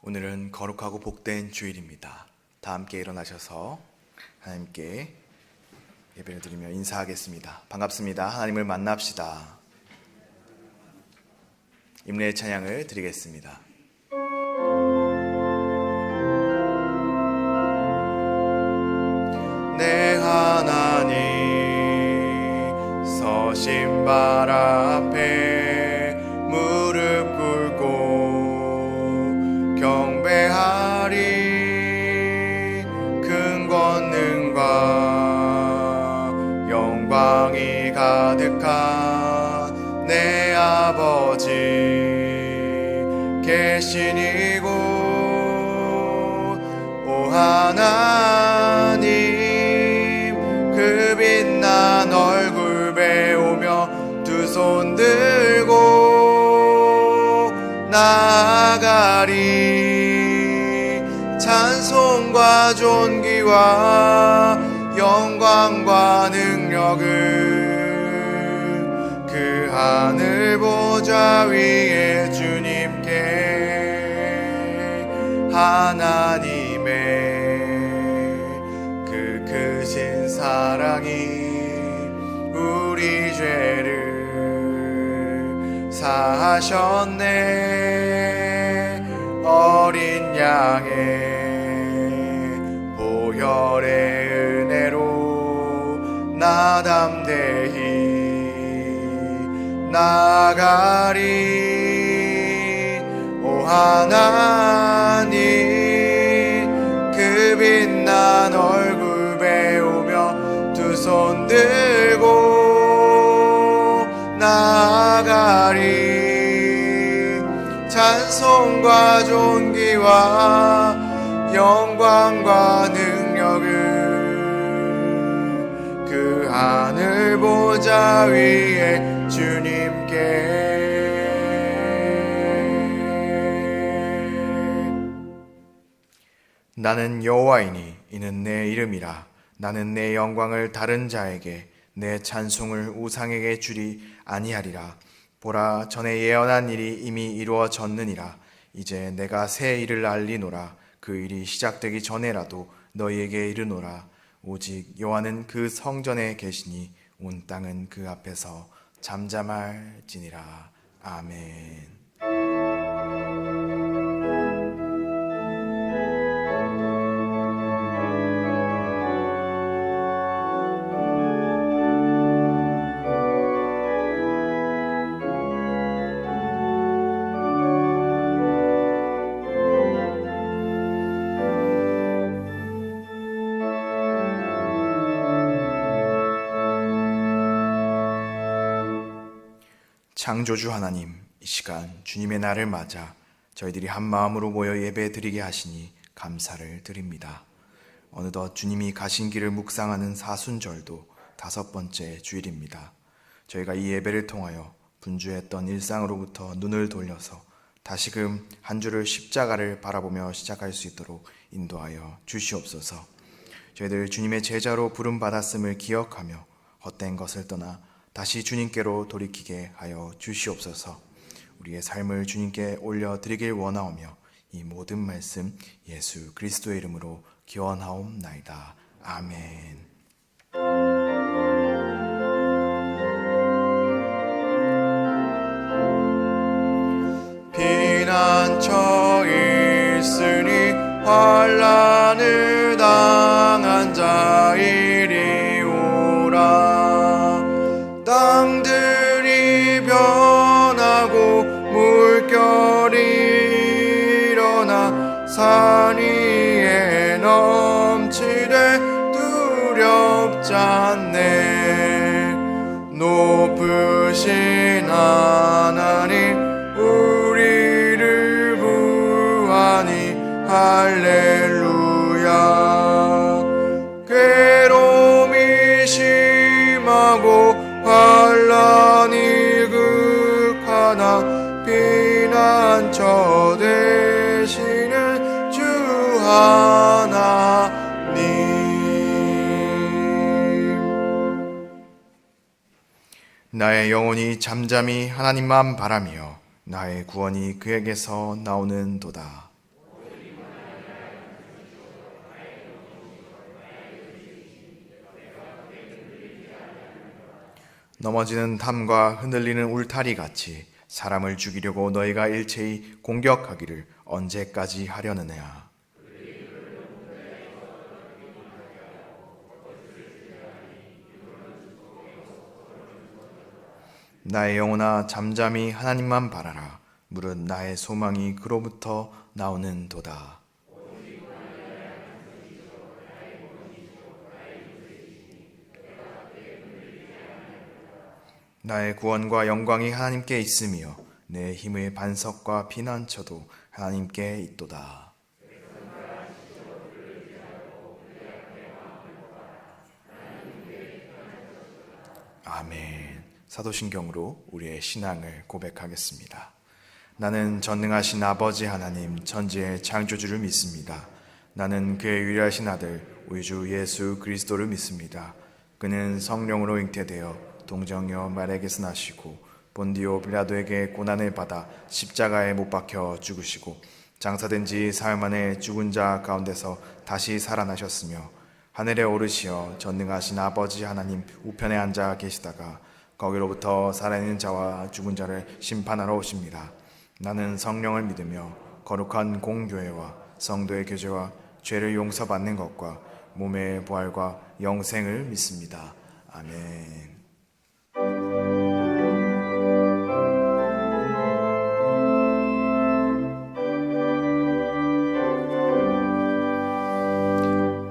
오늘은 거룩하고 복된 주일입니다. 다 함께 일어나셔서 하나님께 예배를 드리며 인사하겠습니다. 반갑습니다. 하나님을 만납시다. 임례의 찬양을 드리겠습니다. 내 하나님 서신 발 앞에 무릎 꿇고 경배하리. 큰 권능과 영광이 가득한 내 아버지 계신 이곳 오 하나님 그 빛난 얼굴 배우며 두 손 들고 나아가리. 찬송과 존귀와 영광과 능력을 그 하늘 보좌 위에 주님께 하나님의 그 크신 사랑이 우리 죄를 사하셨네. 어린 양의 보혈의 은혜로 나 담대히 나가리. 오 하나님 그 빛난 얼굴 배우며 두 손 들고 나가리. 찬송과 존귀와 영광과 능력을 그 하늘 보좌 위에 주님께. 나는 여호와이니 이는 내 이름이라. 나는 내 영광을 다른 자에게 내 찬송을 우상에게 주리 아니하리라. 보라 전에 예언한 일이 이미 이루어졌느니라. 이제 내가 새 일을 알리노라. 그 일이 시작되기 전에라도 너희에게 이르노라. 오직 여호와는 그 성전에 계시니 온 땅은 그 앞에서 잠잠할지니라. 아멘. 창조주 하나님, 이 시간 주님의 날을 맞아 저희들이 한 마음으로 모여 예배 드리게 하시니 감사를 드립니다. 어느덧 주님이 가신 길을 묵상하는 사순절도 5번째 주일입니다. 저희가 이 예배를 통하여 분주했던 일상으로부터 눈을 돌려서 다시금 한 주를 십자가를 바라보며 시작할 수 있도록 인도하여 주시옵소서. 저희들 주님의 제자로 부름받았음을 기억하며 헛된 것을 떠나 다시 주님께로 돌이키게 하여 주시옵소서. 우리의 삶을 주님께 올려드리길 원하오며 이 모든 말씀 예수 그리스도의 이름으로 기원하옵나이다. 아멘. 피난처 있으니 환난을 당한 자 이리 오라. 땅들이 변하고 물결이 일어나 산 위에 넘치되 두렵지 않네. 높으신 하나님 우리를 구하니 할렐루야. 괴로움이 심하고 환난이 극하나 피난처 되시는 주 하나님. 나의 영혼이 잠잠히 하나님만 바라며 나의 구원이 그에게서 나오는도다. 넘어지는 담과 흔들리는 울타리 같이 사람을 죽이려고 너희가 일체히 공격하기를 언제까지 하려느냐. 나의 영혼아 잠잠히 하나님만 바라라. 무릇 나의 소망이 그로부터 나오는도다. 나의 구원과 영광이 하나님께 있으며 내 힘의 반석과 피난처도 하나님께 있도다. 아멘. 사도신경으로 우리의 신앙을 고백하겠습니다. 나는 전능하신 아버지 하나님 천지의 창조주를 믿습니다. 나는 그의 유일하신 아들 우리 주 예수 그리스도를 믿습니다. 그는 성령으로 잉태되어 동정녀 마리아에게서 나시고 본디오 빌라도에게 고난을 받아 십자가에 못 박혀 죽으시고 장사된 지 사흘 만에 죽은 자 가운데서 다시 살아나셨으며 하늘에 오르시어 전능하신 아버지 하나님 우편에 앉아 계시다가 거기로부터 살아있는 자와 죽은 자를 심판하러 오십니다. 나는 성령을 믿으며 거룩한 공교회와 성도의 교제와 죄를 용서받는 것과 몸의 부활과 영생을 믿습니다. 아멘.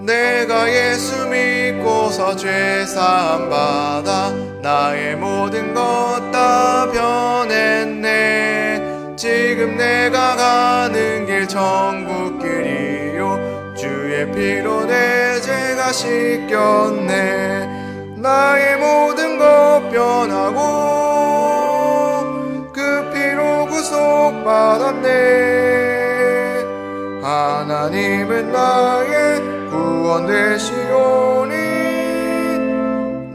내가 예수 믿고서 죄 사함 받아 나의 모든 것 다 변했네. 지금 내가 가는 길 천국길이요 주의 피로 내 죄가 씻겼네. 나의 모든 것 변하고 그 피로 구속받았네. 하나님은 나의 구원 되시오니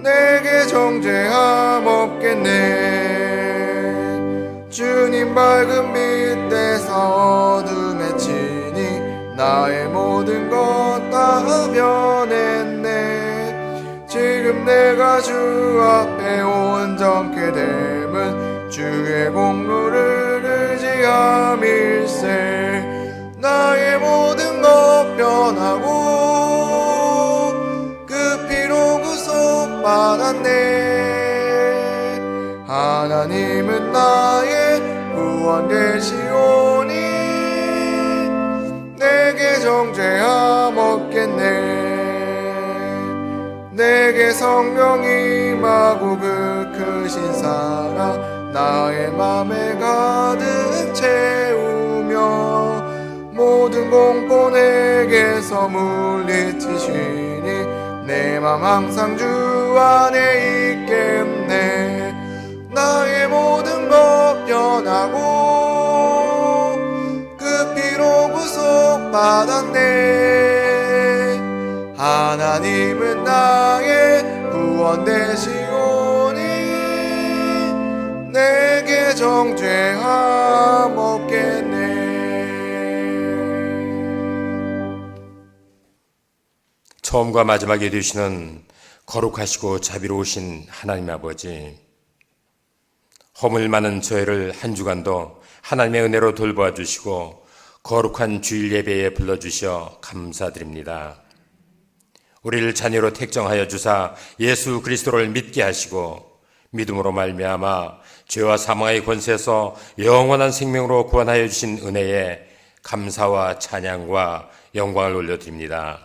내게 정죄함 없겠네. 주님 밝은 빛 대사 어둠에 치니 나의 모든 것 다 변했네. 지금 내가 주 앞에 온전케 됨은 주의 공로를 의지함일세. 나의 모든 것 변하고 그 피로 구속받았네. 하나님은 나의 구원 되시오니 내게 정죄함 없겠네. 내게 성령 임하고 그 크신 사랑 나의 맘에 가득 채우며 모든 공포 내게서 물리치시니 내 맘 항상 주 안에 있겠네. 나의 모든 것 변하고 그 피로 구속받았네. 하나님은 나의 구원 되시오니 내게 정죄함 없겠네. 처음과 마지막이 되시는 거룩하시고 자비로우신 하나님 아버지, 허물 많은 저희를 한 주간도 하나님의 은혜로 돌보아 주시고 거룩한 주일 예배에 불러주셔 감사드립니다. 우리를 자녀로 택정하여 주사 예수 그리스도를 믿게 하시고 믿음으로 말미암아 죄와 사망의 권세에서 영원한 생명으로 구원하여 주신 은혜에 감사와 찬양과 영광을 올려드립니다.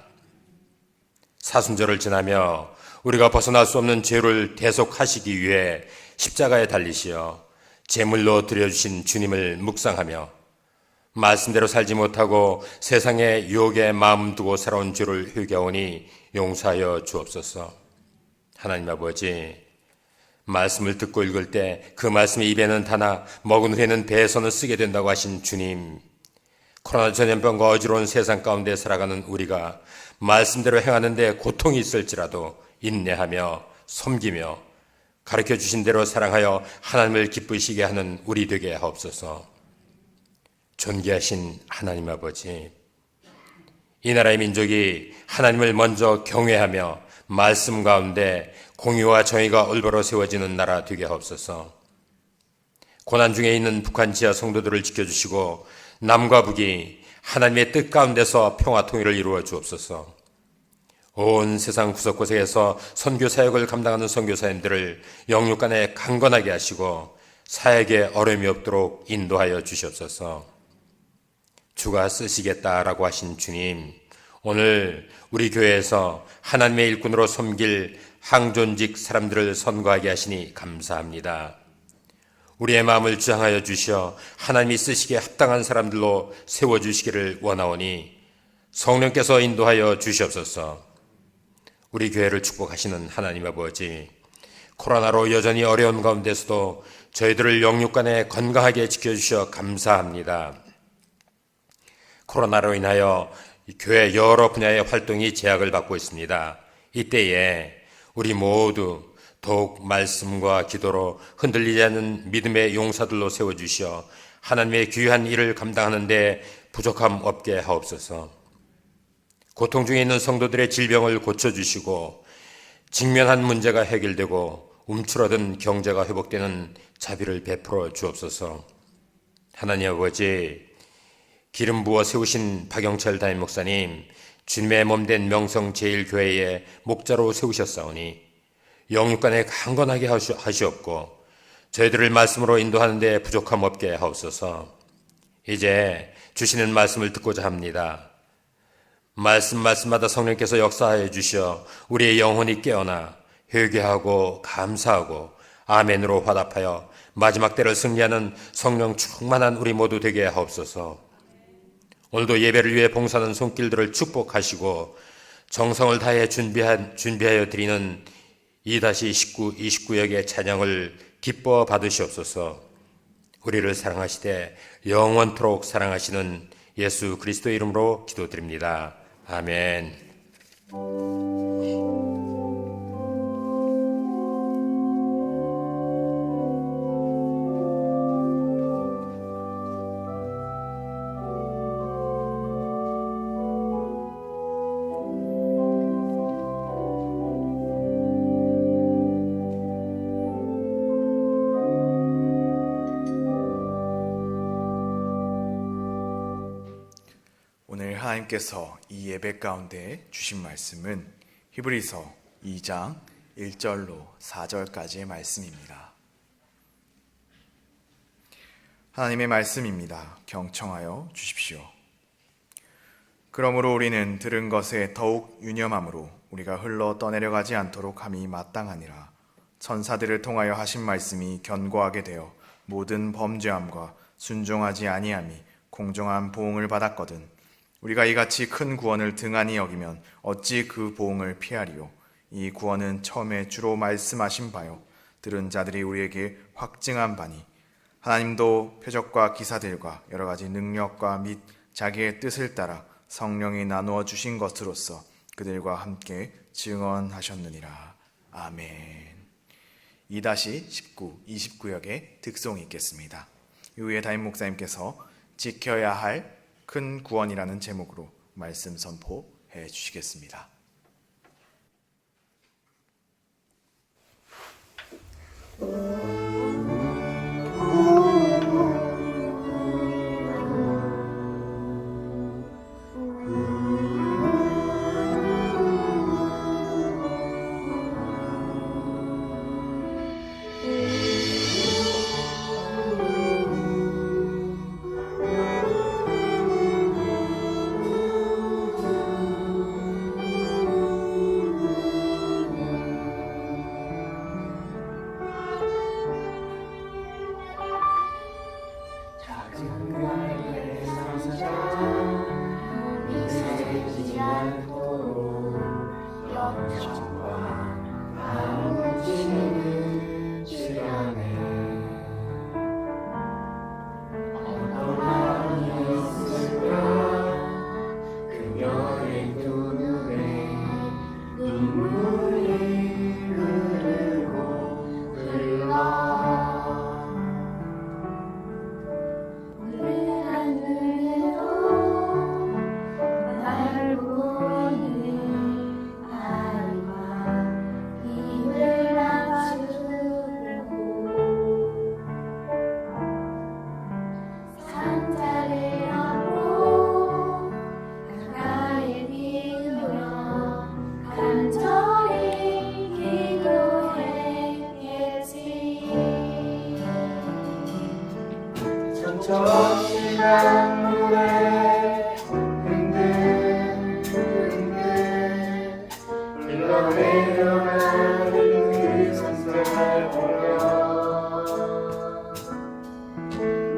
사순절을 지나며 우리가 벗어날 수 없는 죄를 대속하시기 위해 십자가에 달리시어 제물로 드려주신 주님을 묵상하며 말씀대로 살지 못하고 세상의 유혹에 마음 두고 살아온 죄를 회개하오니 용서하여 주옵소서. 하나님 아버지, 말씀을 듣고 읽을 때 그 말씀이 입에는 다나 먹은 후에는 배에서는 쓰게 된다고 하신 주님, 코로나 전염병과 어지러운 세상 가운데 살아가는 우리가 말씀대로 행하는데 고통이 있을지라도 인내하며 섬기며 가르쳐 주신 대로 사랑하여 하나님을 기쁘시게 하는 우리 되게 하옵소서. 존귀하신 하나님 아버지, 이 나라의 민족이 하나님을 먼저 경외하며 말씀 가운데 공의와 정의가 올바로 세워지는 나라 되게 하옵소서. 고난 중에 있는 북한 지하 성도들을 지켜주시고 남과 북이 하나님의 뜻 가운데서 평화 통일을 이루어 주옵소서. 온 세상 구석구석에서 선교 사역을 감당하는 선교사님들을 영육간에 강건하게 하시고 사역에 어려움이 없도록 인도하여 주시옵소서. 주가 쓰시겠다라고 하신 주님, 오늘 우리 교회에서 하나님의 일꾼으로 섬길 항존직 사람들을 선거하게 하시니 감사합니다. 우리의 마음을 주장하여 주시어 하나님이 쓰시기에 합당한 사람들로 세워주시기를 원하오니 성령께서 인도하여 주시옵소서. 우리 교회를 축복하시는 하나님 아버지, 코로나로 여전히 어려운 가운데서도 저희들을 영육간에 건강하게 지켜주셔 감사합니다. 코로나로 인하여 교회 여러 분야의 활동이 제약을 받고 있습니다. 이때에 우리 모두 더욱 말씀과 기도로 흔들리지 않는 믿음의 용사들로 세워주시어 하나님의 귀한 일을 감당하는 데 부족함 없게 하옵소서. 고통 중에 있는 성도들의 질병을 고쳐주시고 직면한 문제가 해결되고 움츠러든 경제가 회복되는 자비를 베풀어 주옵소서. 하나님 아버지, 기름 부어 세우신 박영철 담임 목사님, 주님의 몸된 명성제일교회의 목자로 세우셨사오니 영육간에 강건하게 하시옵고 저희들을 말씀으로 인도하는 데 부족함 없게 하옵소서. 이제 주시는 말씀을 듣고자 합니다. 말씀마다 성령께서 역사하여 주시어 우리의 영혼이 깨어나 회개하고 감사하고 아멘으로 화답하여 마지막 때를 승리하는 성령 충만한 우리 모두 되게 하옵소서. 오늘도 예배를 위해 봉사하는 손길들을 축복하시고 정성을 다해 준비하여 드리는 2-19, 29역의 찬양을 기뻐 받으시옵소서. 우리를 사랑하시되 영원토록 사랑하시는 예수 그리스도의 이름으로 기도드립니다. 아멘. 오늘 하나님께서 이 예배 가운데 주신 말씀은 히브리서 2장 1절로 4절까지의 말씀입니다. 하나님의 말씀입니다. 경청하여 주십시오. 그러므로 우리는 들은 것에 더욱 유념함으로 우리가 흘러 떠내려가지 않도록 함이 마땅하니라. 천사들을 통하여 하신 말씀이 견고하게 되어 모든 범죄함과 순종하지 아니함이 공정한 보응을 받았거든. 우리가 이같이 큰 구원을 등한히 여기면 어찌 그 보응을 피하리요. 이 구원은 처음에 주로 말씀하신 바요 들은 자들이 우리에게 확증한 바니 하나님도 표적과 기사들과 여러 가지 능력과 및 자기의 뜻을 따라 성령이 나누어 주신 것으로서 그들과 함께 증언하셨느니라. 아멘. 2-19, 29역의 득송이 있겠습니다. 이후에 담임 목사님께서 지켜야 할 큰 구원이라는 제목으로 말씀 선포해 주시겠습니다. 절실한 물에 흔들흔들 흘러내려가는 그 산들 보며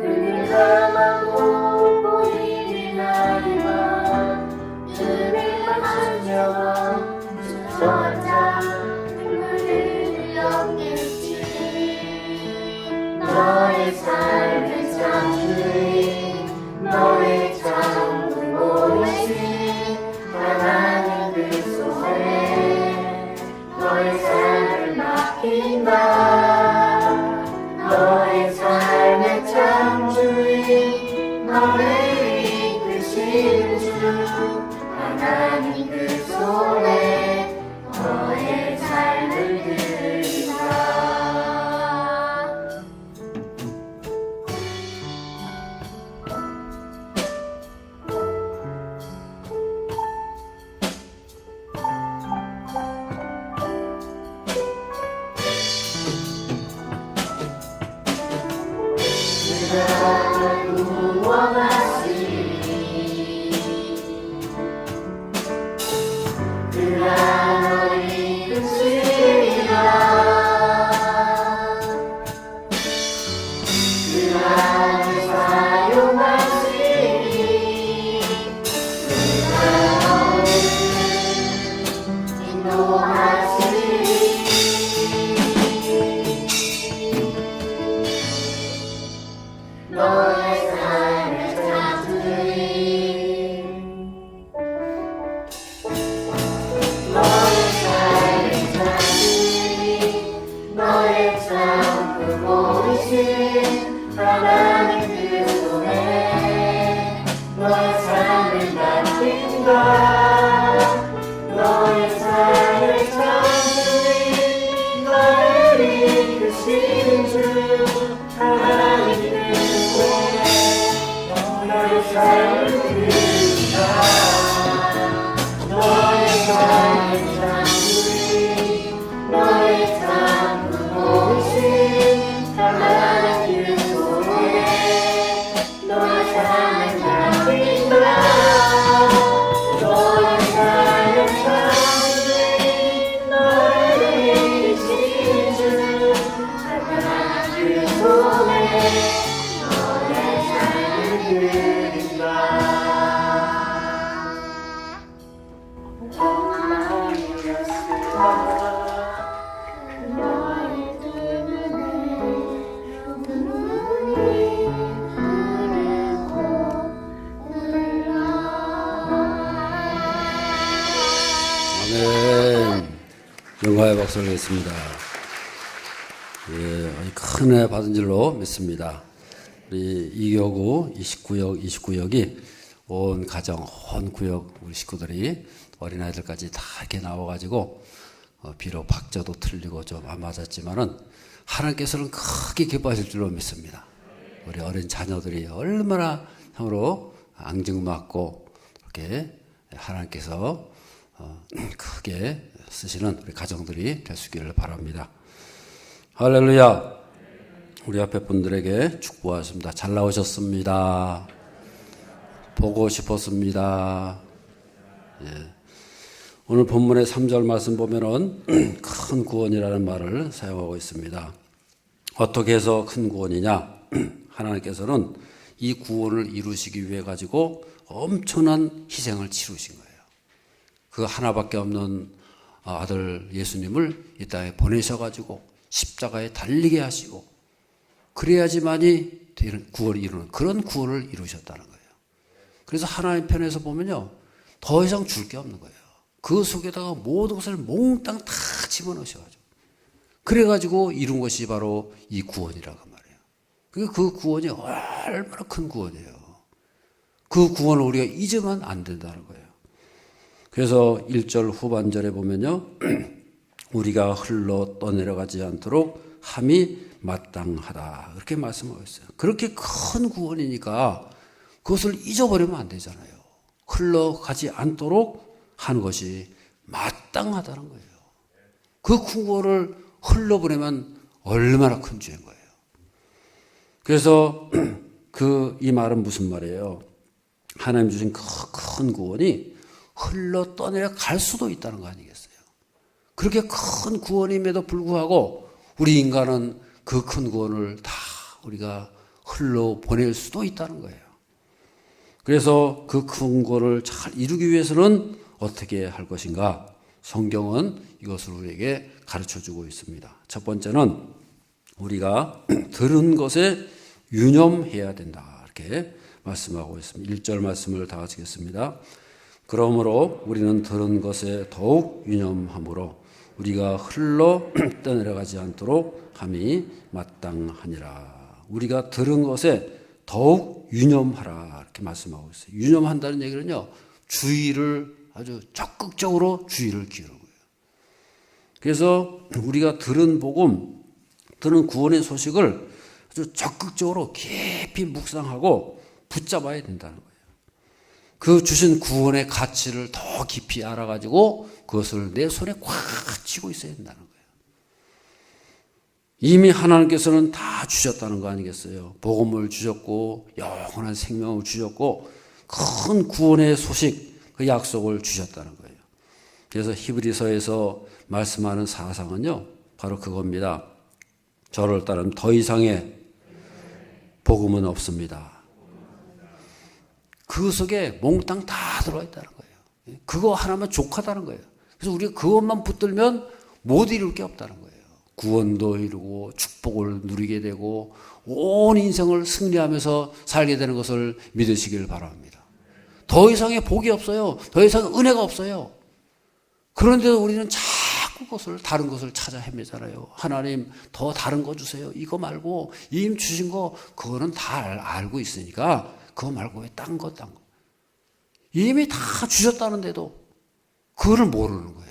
눈을 감아도 보이는 나의 맘 눈을 감추려고 주저앉아 눈물을 흘렸겠지. 너의 삶의 창조인 너의 창문 보이신 하나님 그 손에 너의 삶을 맡긴다. 너의 삶의 창조인 너를 이끄신 주 하나님 그 손에 너의 삶을 드린다. 그가 구원하시니 그가 너를 이끄시리라. 그가 너를 사용하시니 그가 너를 인도하시니 너의 삶의 창조인 너의 삶의 창조인 너의 창조 보이신 하나님 그 손에 너의 삶을 맡긴다. 너의 삶의 창조인 너를 이끄신 주 하나님 그 손에 너의 삶을 드린다. 너의 삶의 창조인 너의 창조 보이신 하나님 그 손에 너의 삶을 맡긴다. 너의 삶의 창조인 너를 이끄신 주 하나님 그 손에 너의 삶을 드린다. 너의 두 눈에 눈물이 흐르고 흘러 아멘. 영화의 박수를 드리겠습니다. 예, 큰 은혜 받은 줄로 믿습니다. 우리 이교구 29역이 온 가정, 온 구역 우리 식구들이 어린아이들까지 다 이렇게 나와가지고 비록 박자도 틀리고 좀 안 맞았지만은 하나님께서는 크게 기뻐하실 줄로 믿습니다. 우리 어린 자녀들이 얼마나 참으로 앙증맞고 이렇게 하나님께서 크게 쓰시는 우리 가정들이 될 수 있기를 바랍니다. 할렐루야. 우리 앞에 분들에게 축복하십니다. 잘 나오셨습니다. 보고 싶었습니다. 예. 오늘 본문의 3절 말씀 보면은 큰 구원이라는 말을 사용하고 있습니다. 어떻게 해서 큰 구원이냐? 하나님께서는 이 구원을 이루시기 위해 가지고 엄청난 희생을 치르신 거예요. 그 하나밖에 없는 아들 예수님을 이 땅에 보내셔가지고 십자가에 달리게 하시고 그래야지만이 구원을 이루는 그런 구원을 이루셨다는 거예요. 그래서 하나님 편에서 보면요, 더 이상 줄 게 없는 거예요. 그 속에다가 모든 것을 몽땅 다 집어넣으셔가지고 그래가지고 이룬 것이 바로 이 구원이라고 말이에요. 그 구원이 얼마나 큰 구원이에요. 그 구원을 우리가 잊으면 안 된다는 거예요. 그래서 1절 후반절에 보면요, 우리가 흘러 떠내려가지 않도록 함이 마땅하다 이렇게 말씀하고 있어요. 그렇게 큰 구원이니까 그것을 잊어버리면 안 되잖아요. 흘러가지 않도록 하는 것이 마땅하다는 거예요. 그 큰 구원을 흘러보내면 얼마나 큰 죄인 거예요. 그래서 이 말은 무슨 말이에요? 하나님 주신 큰 구원이 흘러 떠내려 갈 수도 있다는 거 아니겠어요? 그렇게 큰 구원임에도 불구하고 우리 인간은 그 큰 구원을 다 우리가 흘러 보낼 수도 있다는 거예요. 그래서 그 큰 구원을 잘 이루기 위해서는 어떻게 할 것인가? 성경은 이것을 우리에게 가르쳐주고 있습니다. 첫 번째는 우리가 들은 것에 유념해야 된다. 이렇게 말씀하고 있습니다. 1절 말씀을 다 하시겠습니다. 그러므로 우리는 들은 것에 더욱 유념함으로 우리가 흘러 떠내려가지 않도록 함이 마땅하니라. 우리가 들은 것에 더욱 유념하라. 이렇게 말씀하고 있어요. 유념한다는 얘기는요, 주의를 아주 적극적으로 주의를 기울이는 거예요. 그래서 우리가 들은 복음, 들은 구원의 소식을 아주 적극적으로 깊이 묵상하고 붙잡아야 된다는 거예요. 그 주신 구원의 가치를 더 깊이 알아가지고 그것을 내 손에 꽉 쥐고 있어야 된다는 거예요. 이미 하나님께서는 다 주셨다는 거 아니겠어요? 복음을 주셨고 영원한 생명을 주셨고 큰 구원의 소식, 그 약속을 주셨다는 거예요. 그래서 히브리서에서 말씀하는 사상은요, 바로 그겁니다. 저를 따르면 더 이상의 복음은 없습니다. 그 속에 몽땅 다 들어와 있다는 거예요. 그거 하나만 족하다는 거예요. 그래서 우리가 그것만 붙들면 못 이룰 게 없다는 거예요. 구원도 이루고 축복을 누리게 되고 온 인생을 승리하면서 살게 되는 것을 믿으시길 바랍니다. 더 이상의 복이 없어요. 더 이상 은혜가 없어요. 그런데도 우리는 자꾸 다른 것을 찾아 헤매잖아요. 하나님 더 다른 거 주세요. 이거 말고 이미 주신 거 그거는 다 알고 있으니까 그거 말고 왜 딴 거. 이미 다 주셨다는데도 그거를 모르는 거예요.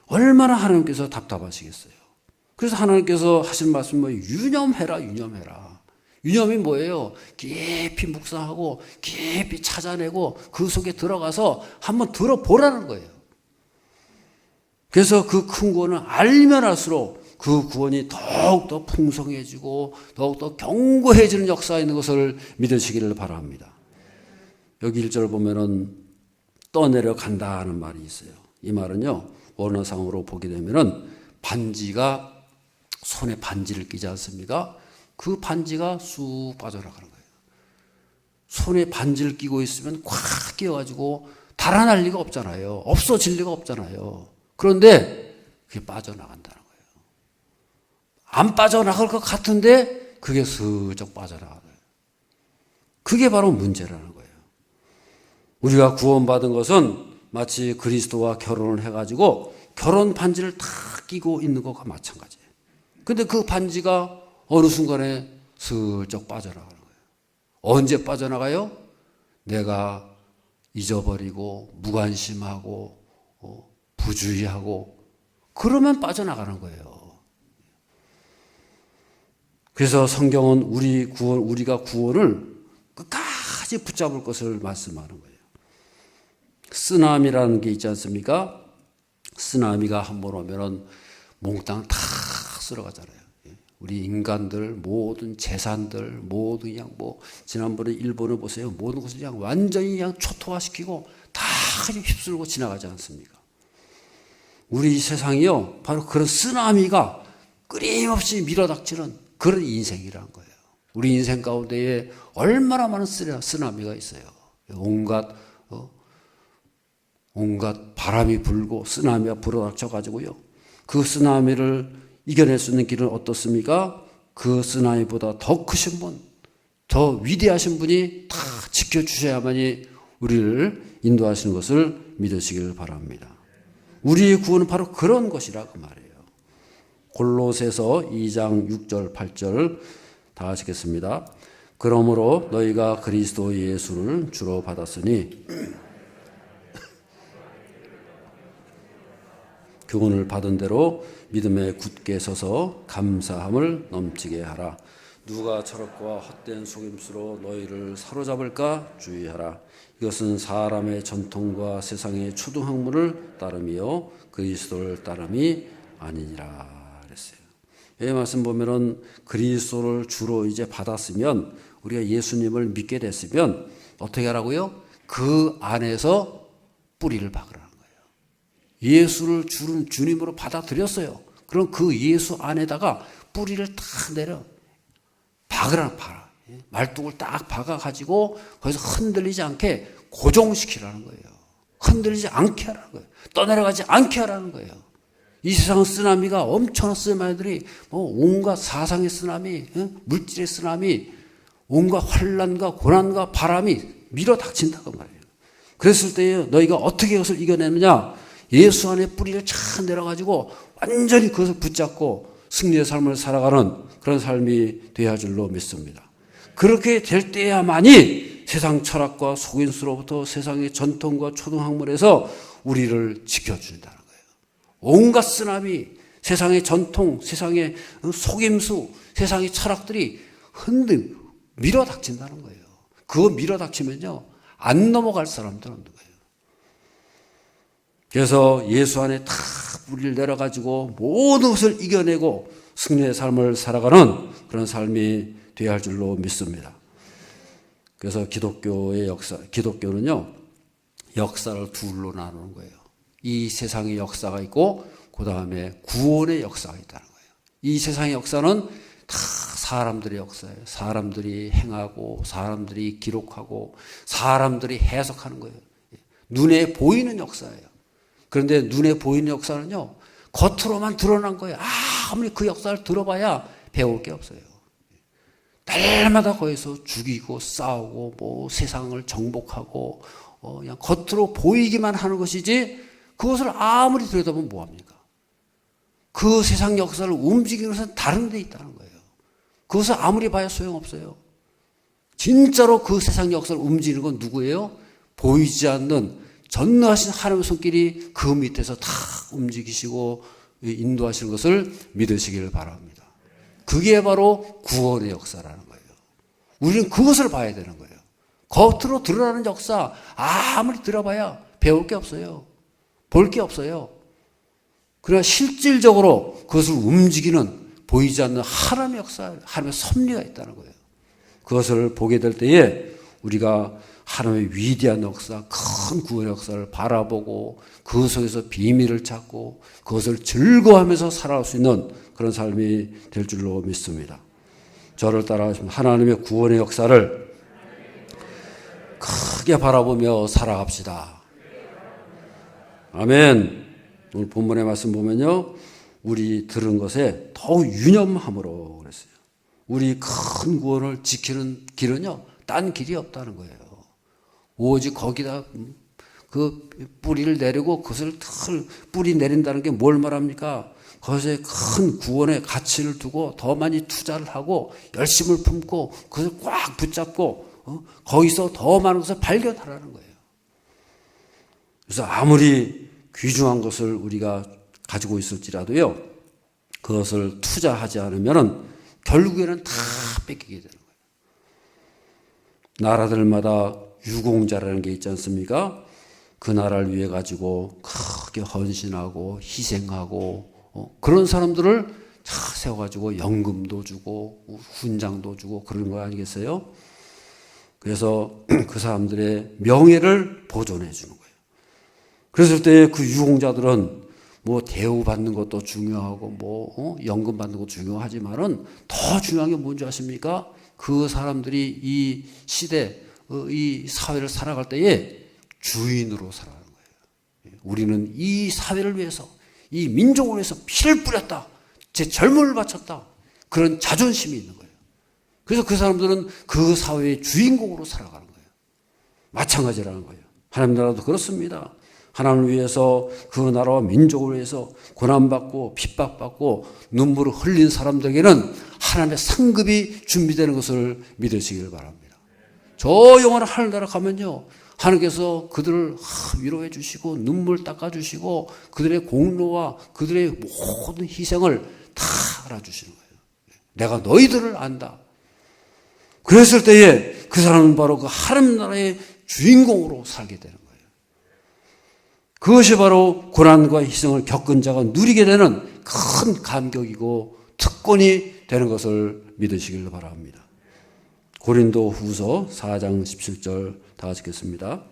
얼마나 하나님께서 답답하시겠어요. 그래서 하나님께서 하신 말씀은 뭐예요? 유념해라. 유념이 뭐예요? 깊이 묵상하고 깊이 찾아내고 그 속에 들어가서 한번 들어보라는 거예요. 그래서 그 큰 구원을 알면 알수록 그 구원이 더욱더 풍성해지고 더욱더 견고해지는 역사가 있는 것을 믿으시기를 바랍니다. 여기 1절 보면은 떠내려 간다는 말이 있어요. 이 말은요, 원어상으로 보게 되면은 반지가 손에 반지를 끼지 않습니까? 그 반지가 쑥 빠져나가는 거예요. 손에 반지를 끼고 있으면 꽉 끼어가지고 달아날 리가 없잖아요. 없어질 리가 없잖아요. 그런데 그게 빠져나간다는 거예요. 안 빠져나갈 것 같은데 그게 슬쩍 빠져나가요. 그게 바로 문제라는 거예요. 우리가 구원받은 것은 마치 그리스도와 결혼을 해가지고 결혼 반지를 다 끼고 있는 것과 마찬가지예요. 근데 그 반지가 어느 순간에 슬쩍 빠져나가는 거예요. 언제 빠져나가요? 내가 잊어버리고 무관심하고 부주의하고 그러면 빠져나가는 거예요. 그래서 성경은 우리가 구원을 끝까지 붙잡을 것을 말씀하는 거예요. 쓰나미라는 게 있지 않습니까? 쓰나미가 한번 오면은 몽땅 다 쓸어가잖아요. 우리 인간들, 모든 재산들, 모든 그냥 지난번에 일본을 보세요. 모든 것을 그냥 완전히 그냥 초토화시키고 다 그냥 휩쓸고 지나가지 않습니까? 우리 세상이요, 바로 그런 쓰나미가 끊임없이 밀어닥치는 그런 인생이라는 거예요. 우리 인생 가운데에 얼마나 많은 쓰나미가 있어요. 온갖 바람이 불고 쓰나미가 불어닥쳐가지고요. 그 쓰나미를 이겨낼 수 있는 길은 어떻습니까? 그 쓰나미보다 더 크신 분, 더 위대하신 분이 다 지켜주셔야만이 우리를 인도하시는 것을 믿으시길 바랍니다. 우리의 구원은 바로 그런 것이라 그 말이에요. 골로새서 2장 6절 8절 다 하시겠습니다. 그러므로 너희가 그리스도 예수를 주로 받았으니 교훈을 받은 대로 믿음에 굳게 서서 감사함을 넘치게 하라. 누가 철학과 헛된 속임수로 너희를 사로잡을까 주의하라. 이것은 사람의 전통과 세상의 초등학문을 따름이요 그리스도를 따름이 아니니라 그랬어요. 이 말씀 보면은 그리스도를 주로 이제 받았으면 우리가 예수님을 믿게 됐으면 어떻게 하라고요? 그 안에서 뿌리를 박으라는 거예요. 예수를 주님으로 받아들였어요. 그럼 그 예수 안에다가 뿌리를 탁 내려 박으라. 말뚝을 딱 박아가지고 거기서 흔들리지 않게 고정시키라는 거예요. 흔들리지 않게 하라는 거예요. 떠내려가지 않게 하라는 거예요. 이 세상 쓰나미가 엄청난 쓰나미들이 온갖 사상의 쓰나미, 물질의 쓰나미, 온갖 환란과 고난과 바람이 밀어닥친다고 말이에요. 그랬을 때 너희가 어떻게 그것을 이겨내느냐? 예수 안에 뿌리를 착 내려가지고 완전히 그것을 붙잡고 승리의 삶을 살아가는 그런 삶이 되어야 할 줄로 믿습니다. 그렇게 될 때야만이 세상 철학과 속임수로부터 세상의 전통과 초등학문에서 우리를 지켜준다는 거예요. 온갖 쓰나미, 세상의 전통, 세상의 속임수, 세상의 철학들이 밀어닥친다는 거예요. 그거 밀어닥치면요, 안 넘어갈 사람들은 없는 거예요. 그래서 예수 안에 다 뿌리를 내려가지고 모든 것을 이겨내고 승리의 삶을 살아가는 그런 삶이 되어야 할 줄로 믿습니다. 그래서 기독교는요, 역사를 둘로 나누는 거예요. 이 세상의 역사가 있고, 그 다음에 구원의 역사가 있다는 거예요. 이 세상의 역사는 다 사람들의 역사예요. 사람들이 행하고, 사람들이 기록하고, 사람들이 해석하는 거예요. 눈에 보이는 역사예요. 그런데 눈에 보이는 역사는요, 겉으로만 드러난 거예요. 아무리 그 역사를 들어봐야 배울 게 없어요. 날마다 거기서 죽이고 싸우고 세상을 정복하고 그냥 겉으로 보이기만 하는 것이지, 그것을 아무리 들여다보면 뭐합니까? 그 세상 역사를 움직이는 것은 다른 데 있다는 거예요. 그것을 아무리 봐야 소용없어요. 진짜로 그 세상 역사를 움직이는 건 누구예요? 보이지 않는 전능하신 하나님의 손길이 그 밑에서 다 움직이시고 인도하시는 것을 믿으시기를 바랍니다. 그게 바로 구원의 역사라는 거예요. 우리는 그것을 봐야 되는 거예요. 겉으로 드러나는 역사 아무리 들어봐야 배울 게 없어요. 볼 게 없어요. 그러나 실질적으로 그것을 움직이는 보이지 않는 하나님의 역사, 하나님의 섭리가 있다는 거예요. 그것을 보게 될 때에 우리가 하나님의 위대한 역사, 큰 구원의 역사를 바라보고 그 속에서 비밀을 찾고 그것을 즐거워하면서 살아갈 수 있는 그런 삶이 될 줄로 믿습니다. 저를 따라하시면 하나님의 구원의 역사를 크게 바라보며 살아갑시다. 아멘. 오늘 본문의 말씀 보면요, 우리 들은 것에 더욱 유념함으로 그랬어요. 우리 큰 구원을 지키는 길은요, 딴 길이 없다는 거예요. 오직 거기다 그 뿌리를 내리고 그것을 뿌리 내린다는 게 뭘 말합니까? 그것에 큰 구원의 가치를 두고 더 많이 투자를 하고 열심을 품고 그것을 꽉 붙잡고 거기서 더 많은 것을 발견하라는 거예요. 그래서 아무리 귀중한 것을 우리가 가지고 있을지라도요, 그것을 투자하지 않으면 결국에는 다 뺏기게 되는 거예요. 나라들마다 유공자라는 게 있지 않습니까? 그 나라를 위해 가지고 크게 헌신하고 희생하고 그런 사람들을 세워가지고 연금도 주고 훈장도 주고 그런 거 아니겠어요? 그래서 그 사람들의 명예를 보존해 주는 거예요. 그랬을 때 그 유공자들은 대우받는 것도 중요하고 연금 받는 것도 중요하지만은 더 중요한 게 뭔지 아십니까? 그 사람들이 이 시대, 이 사회를 살아갈 때에 주인으로 살아가는 거예요. 우리는 이 사회를 위해서, 이 민족을 위해서 피를 뿌렸다. 제 젊음을 바쳤다. 그런 자존심이 있는 거예요. 그래서 그 사람들은 그 사회의 주인공으로 살아가는 거예요. 마찬가지라는 거예요. 하나님 나라도 그렇습니다. 하나님을 위해서, 그 나라와 민족을 위해서 고난받고 핍박받고 눈물을 흘린 사람들에게는 하나님의 상급이 준비되는 것을 믿으시길 바랍니다. 저 영원한 하늘나라 가면요, 하나님께서 그들을 위로해 주시고 눈물 닦아주시고 그들의 공로와 그들의 모든 희생을 다 알아주시는 거예요. 내가 너희들을 안다. 그랬을 때에 그 사람은 바로 그 하나님 나라의 주인공으로 살게 되는 거예요. 그것이 바로 고난과 희생을 겪은 자가 누리게 되는 큰 감격이고 특권이 되는 것을 믿으시길 바랍니다. 고린도후서 4장 17절 다 같이 읽겠습니다.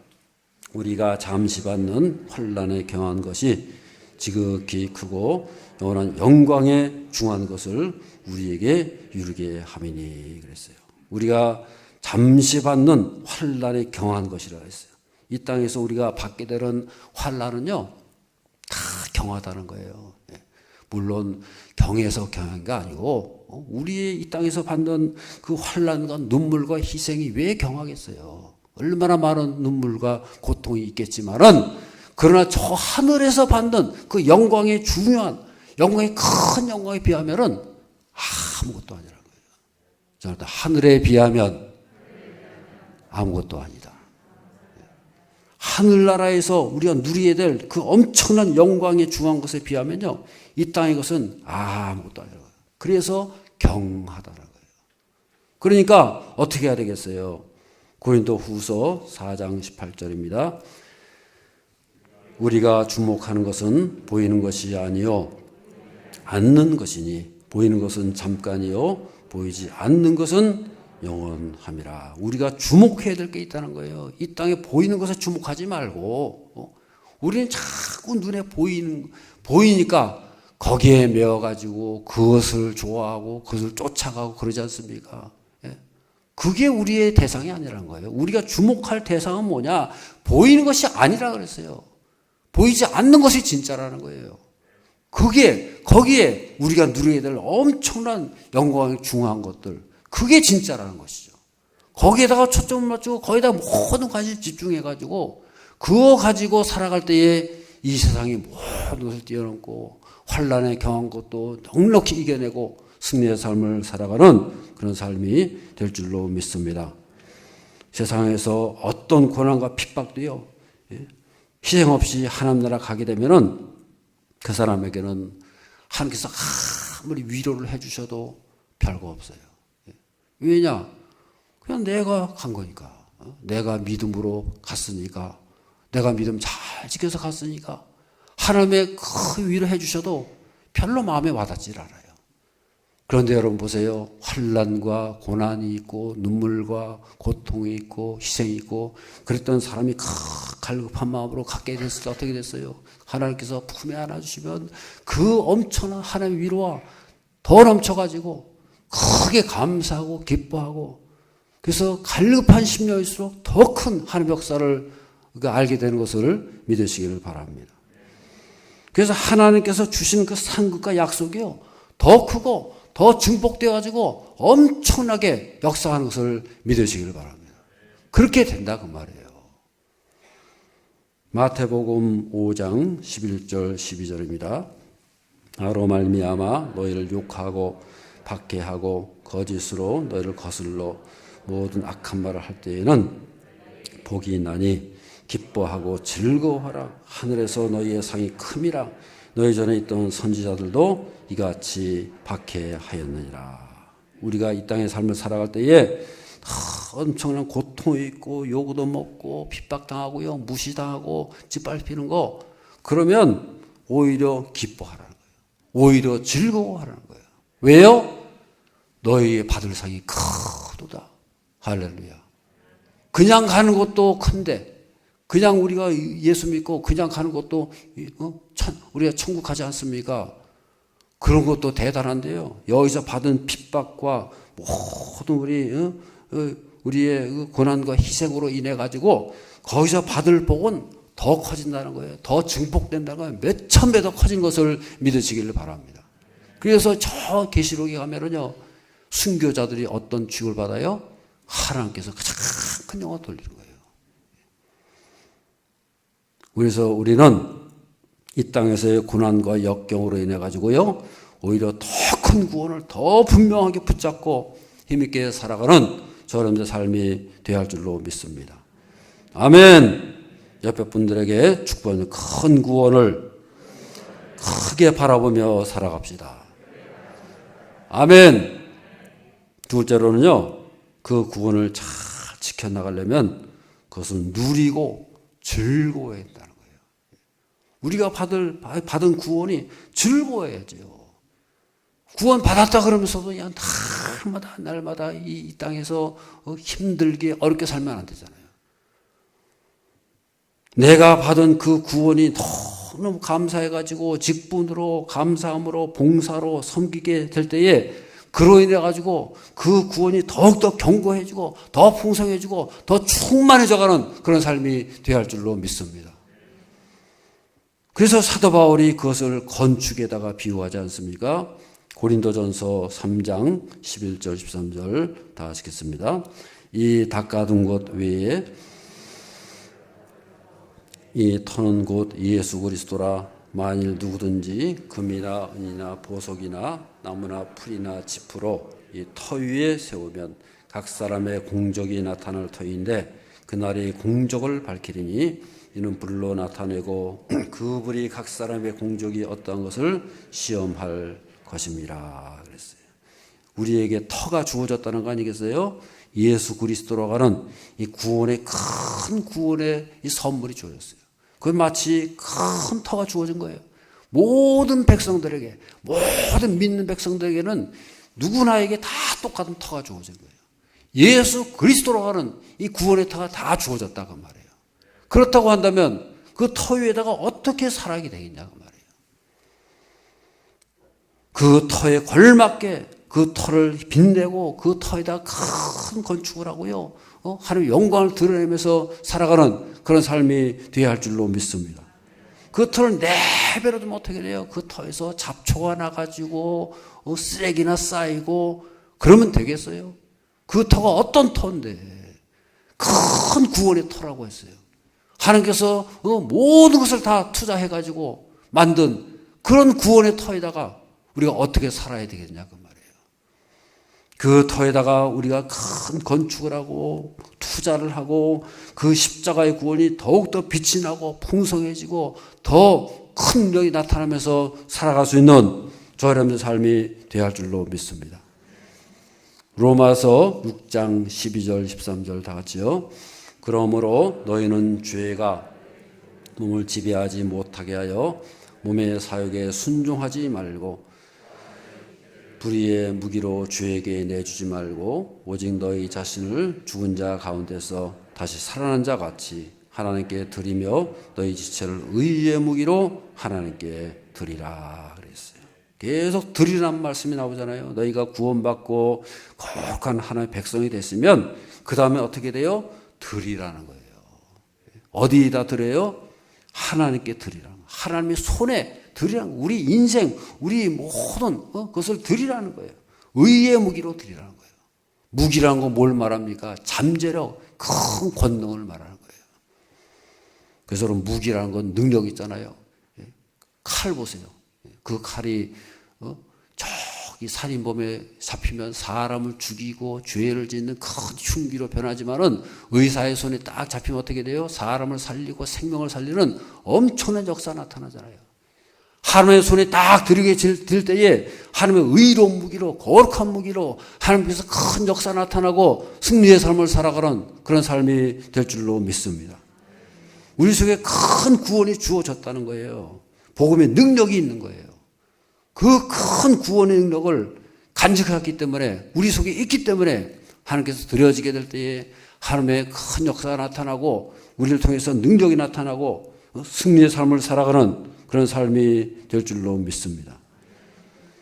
우리가 잠시 받는 환난에 경한 것이 지극히 크고 영원한 영광에 중한 것을 우리에게 이루게 함이니 그랬어요. 우리가 잠시 받는 환난에 경한 것이라 했어요. 이 땅에서 우리가 받게 되는 환난은요 다 경하다는 거예요. 물론 경에서 경한 게 아니고 우리의 이 땅에서 받는 그 환난과 눈물과 희생이 왜 경하겠어요. 얼마나 많은 눈물과 고통이 있겠지만은 그러나 저 하늘에서 받는 그 영광의 중요한 영광의 큰 영광에 비하면은 아무것도 아니라는 거예요. 저는 하늘에 비하면 아무것도 아니다. 하늘나라에서 우리가 누리게 될 그 엄청난 영광의 중한 것에 비하면요 이 땅의 것은 아무것도 아니라는 거예요. 그래서 경하다는 거예요. 그러니까 어떻게 해야 되겠어요? 고린도후서 4장 18절입니다. 우리가 주목하는 것은 보이는 것이 아니요 않는 것이니 보이는 것은 잠깐이요 보이지 않는 것은 영원함이라. 우리가 주목해야 될 게 있다는 거예요. 이 땅에 보이는 것에 주목하지 말고 우리는 자꾸 눈에 보이니까 거기에 매어가지고 그것을 좋아하고 그것을 쫓아가고 그러지 않습니까? 그게 우리의 대상이 아니라는 거예요. 우리가 주목할 대상은 뭐냐? 보이는 것이 아니라 그랬어요. 보이지 않는 것이 진짜라는 거예요. 거기에 우리가 누리게 될 엄청난 영광이 중요한 것들, 그게 진짜라는 것이죠. 거기에다가 초점을 맞추고 거기다 모든 관심 집중해가지고 그거 가지고 살아갈 때에 이 세상이 모든 것을 뛰어넘고 환난에 경한 것도 넉넉히 이겨내고 승리의 삶을 살아가는 그런 삶이 될 줄로 믿습니다. 세상에서 어떤 고난과 핍박도요 희생 없이 하나님 나라 가게 되면은 그 사람에게는 하나님께서 아무리 위로를 해주셔도 별거 없어요. 왜냐? 그냥 내가 간 거니까. 내가 믿음으로 갔으니까. 내가 믿음 잘 지켜서 갔으니까. 하나님의 큰 위로 해주셔도 별로 마음에 와닿질 않아요. 그런데 여러분 보세요. 환난과 고난이 있고 눈물과 고통이 있고 희생이 있고 그랬던 사람이 갈급한 마음으로 갖게 됐을 때 어떻게 됐어요? 하나님께서 품에 안아주시면 그 엄청난 하나님의 위로와 더 넘쳐가지고 크게 감사하고 기뻐하고 그래서 갈급한 심령일수록 더 큰 하나님의 역사를 알게 되는 것을 믿으시기를 바랍니다. 그래서 하나님께서 주신 그 상급과 약속이요 더 크고 더 증폭되어 가지고 엄청나게 역사하는 것을 믿으시기를 바랍니다. 그렇게 된다 그 말이에요. 마태복음 5장 11절 12절입니다. 나로 말미암아 너희를 욕하고 박해하고 거짓으로 너희를 거슬러 모든 악한 말을 할 때에는 복이 있나니 기뻐하고 즐거워하라. 하늘에서 너희의 상이 큼이라. 너희 전에 있던 선지자들도 이같이 박해하였느니라. 우리가 이 땅의 삶을 살아갈 때에 엄청난 고통이 있고 요구도 먹고 핍박당하고요 무시당하고 짓밟히는 거 그러면 오히려 기뻐하라는 거예요. 오히려 즐거워하라는 거예요. 왜요? 너희의 받을 상이 크도다. 할렐루야. 그냥 가는 것도 큰데 그냥 우리가 예수 믿고 그냥 가는 것도 우리가 천국 가지 않습니까? 그런 것도 대단한데요. 여기서 받은 핍박과 모든 우리의 고난과 희생으로 인해 가지고 거기서 받을 복은 더 커진다는 거예요. 더 증폭된다는 거예요. 몇천 배 더 커진 것을 믿으시기를 바랍니다. 그래서 저 계시록에 가면은요 순교자들이 어떤 취급을 받아요? 하나님께서 가장 큰 영광 돌리는 거예요. 그래서 우리는 이 땅에서의 고난과 역경으로 인해 가지고요 오히려 더 큰 구원을 더 분명하게 붙잡고 힘있게 살아가는 저런 삶이 되어야 할 줄로 믿습니다. 아멘. 옆에 분들에게 축복하는 큰 구원을 크게 바라보며 살아갑시다. 아멘. 둘째로는요 그 구원을 잘 지켜나가려면 그것은 누리고 즐거워야 한다는 거예요. 우리가 받은 구원이 즐거워야죠. 구원 받았다 그러면서도 그냥 다 날마다 이 땅에서 힘들게 어렵게 살면 안 되잖아요. 내가 받은 그 구원이 너무 감사해가지고 직분으로 감사함으로 봉사로 섬기게 될 때에 그로 인해 가지고 그 구원이 더욱더 견고해지고 더 풍성해지고 더 충만해져가는 그런 삶이 되어야 할 줄로 믿습니다. 그래서 사도 바울이 그것을 건축에다가 비유하지 않습니까? 고린도전서 3장 11절 13절 다 하시겠습니다. 이 닦아둔 것 외에 이 터는 곧 예수 그리스도라. 만일 누구든지 금이나 은이나 보석이나 나무나 풀이나 지푸로 이 터 위에 세우면 각 사람의 공적이 나타날 터인데 그날이 공적을 밝히리니 이는 불로 나타내고 그 불이 각 사람의 공적이 어떠한 것을 시험할 것입니다. 그랬어요. 우리에게 터가 주어졌다는 거 아니겠어요? 예수 그리스도로 가는 이 구원의 큰 구원의 이 선물이 주어졌어요. 그건 마치 큰 터가 주어진 거예요. 모든 백성들에게, 모든 믿는 백성들에게는 누구나에게 다 똑같은 터가 주어진 거예요. 예수 그리스도로 가는 이 구원의 터가 다 주어졌다 그 말이에요. 그렇다고 한다면 그 터 위에다가 어떻게 살아가게 되겠냐 그 말이에요. 그 터에 걸맞게 그 터를 빛내고 그 터에다 큰 건축을 하고요. 하나님의 영광을 드러내면서 살아가는 그런 삶이 되어야 할 줄로 믿습니다. 그 터를 내버려도 못하게 돼요. 그 터에서 잡초가 나가지고 쓰레기나 쌓이고 그러면 되겠어요? 그 터가 어떤 터인데 큰 구원의 터라고 했어요. 하나님께서 모든 것을 다 투자해가지고 만든 그런 구원의 터에다가 우리가 어떻게 살아야 되겠냐 그 말이에요. 그 터에다가 우리가 큰 건축을 하고 투자를 하고 그 십자가의 구원이 더욱더 빛이 나고 풍성해지고 더 큰 능력이 나타나면서 살아갈 수 있는 저희의 삶이 되어야 할 줄로 믿습니다. 로마서 6장 12절 13절 다 같이요. 그러므로 너희는 죄가 몸을 지배하지 못하게 하여 몸의 사욕에 순종하지 말고 불의의 무기로 죄에게 내주지 말고 오직 너희 자신을 죽은 자 가운데서 다시 살아난 자 같이 하나님께 드리며 너희 지체를 의의 무기로 하나님께 드리라 그랬어요. 계속 드리라는 말씀이 나오잖아요. 너희가 구원받고 거룩한 하나님의 백성이 됐으면 그 다음에 어떻게 돼요? 드리라는 거예요. 어디다 드려요? 하나님께 드리라는 거예요. 하나님의 손에 드리라는 거예요. 우리 인생, 우리 모든 그것을 드리라는 거예요. 의의 무기로 드리라는 거예요. 무기라는 건 뭘 말합니까? 잠재력, 큰 권능을 말하는 거예요. 그래서 무기라는 건 능력 있잖아요. 칼 보세요. 그 칼이 저기 살인범에 잡히면 사람을 죽이고 죄를 짓는 큰 흉기로 변하지만은 의사의 손에 딱 잡히면 어떻게 돼요? 사람을 살리고 생명을 살리는 엄청난 역사가 나타나잖아요. 하나님의 손에 딱 들이게 들 때에 하나님의 의로운 무기로 거룩한 무기로 하나님께서 큰 역사 나타나고 승리의 삶을 살아가는 그런 삶이 될 줄로 믿습니다. 우리 속에 큰 구원이 주어졌다는 거예요. 복음의 능력이 있는 거예요. 그 큰 구원의 능력을 간직했기 때문에 우리 속에 있기 때문에 하나님께서 드려지게 될 때에 하나님의 큰 역사가 나타나고 우리를 통해서 능력이 나타나고 승리의 삶을 살아가는 그런 삶이 될 줄로 믿습니다.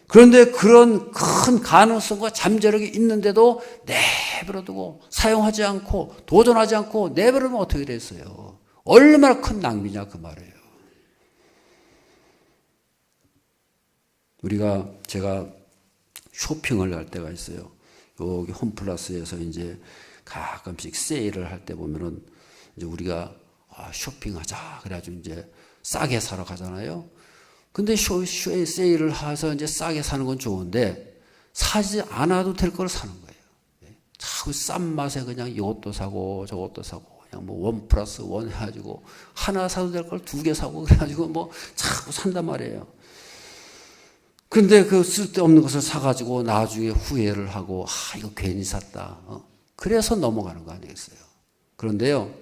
그런데 그런 큰 가능성과 잠재력이 있는데도 내버려두고 사용하지 않고 도전하지 않고 내버려두면 어떻게 됐어요? 얼마나 큰 낭비냐 그 말이에요. 제가 쇼핑을 할 때가 있어요. 여기 홈플러스에서 이제 가끔씩 세일을 할 때 보면은 이제 우리가 쇼핑하자 그래가지고 이제 싸게 사러 가잖아요. 근데 쇼에 세일을 해서 이제 싸게 사는 건 좋은데 사지 않아도 될 걸 사는 거예요. 자꾸 싼 맛에 그냥 이것도 사고 저것도 사고 그냥 뭐 1+1 해가지고 하나 사도 될 걸 2개 사고 그래가지고 뭐 자꾸 산단 말이에요. 그런데 그 쓸데없는 것을 사가지고 나중에 후회를 하고 이거 괜히 샀다. 그래서 넘어가는 거 아니겠어요? 그런데요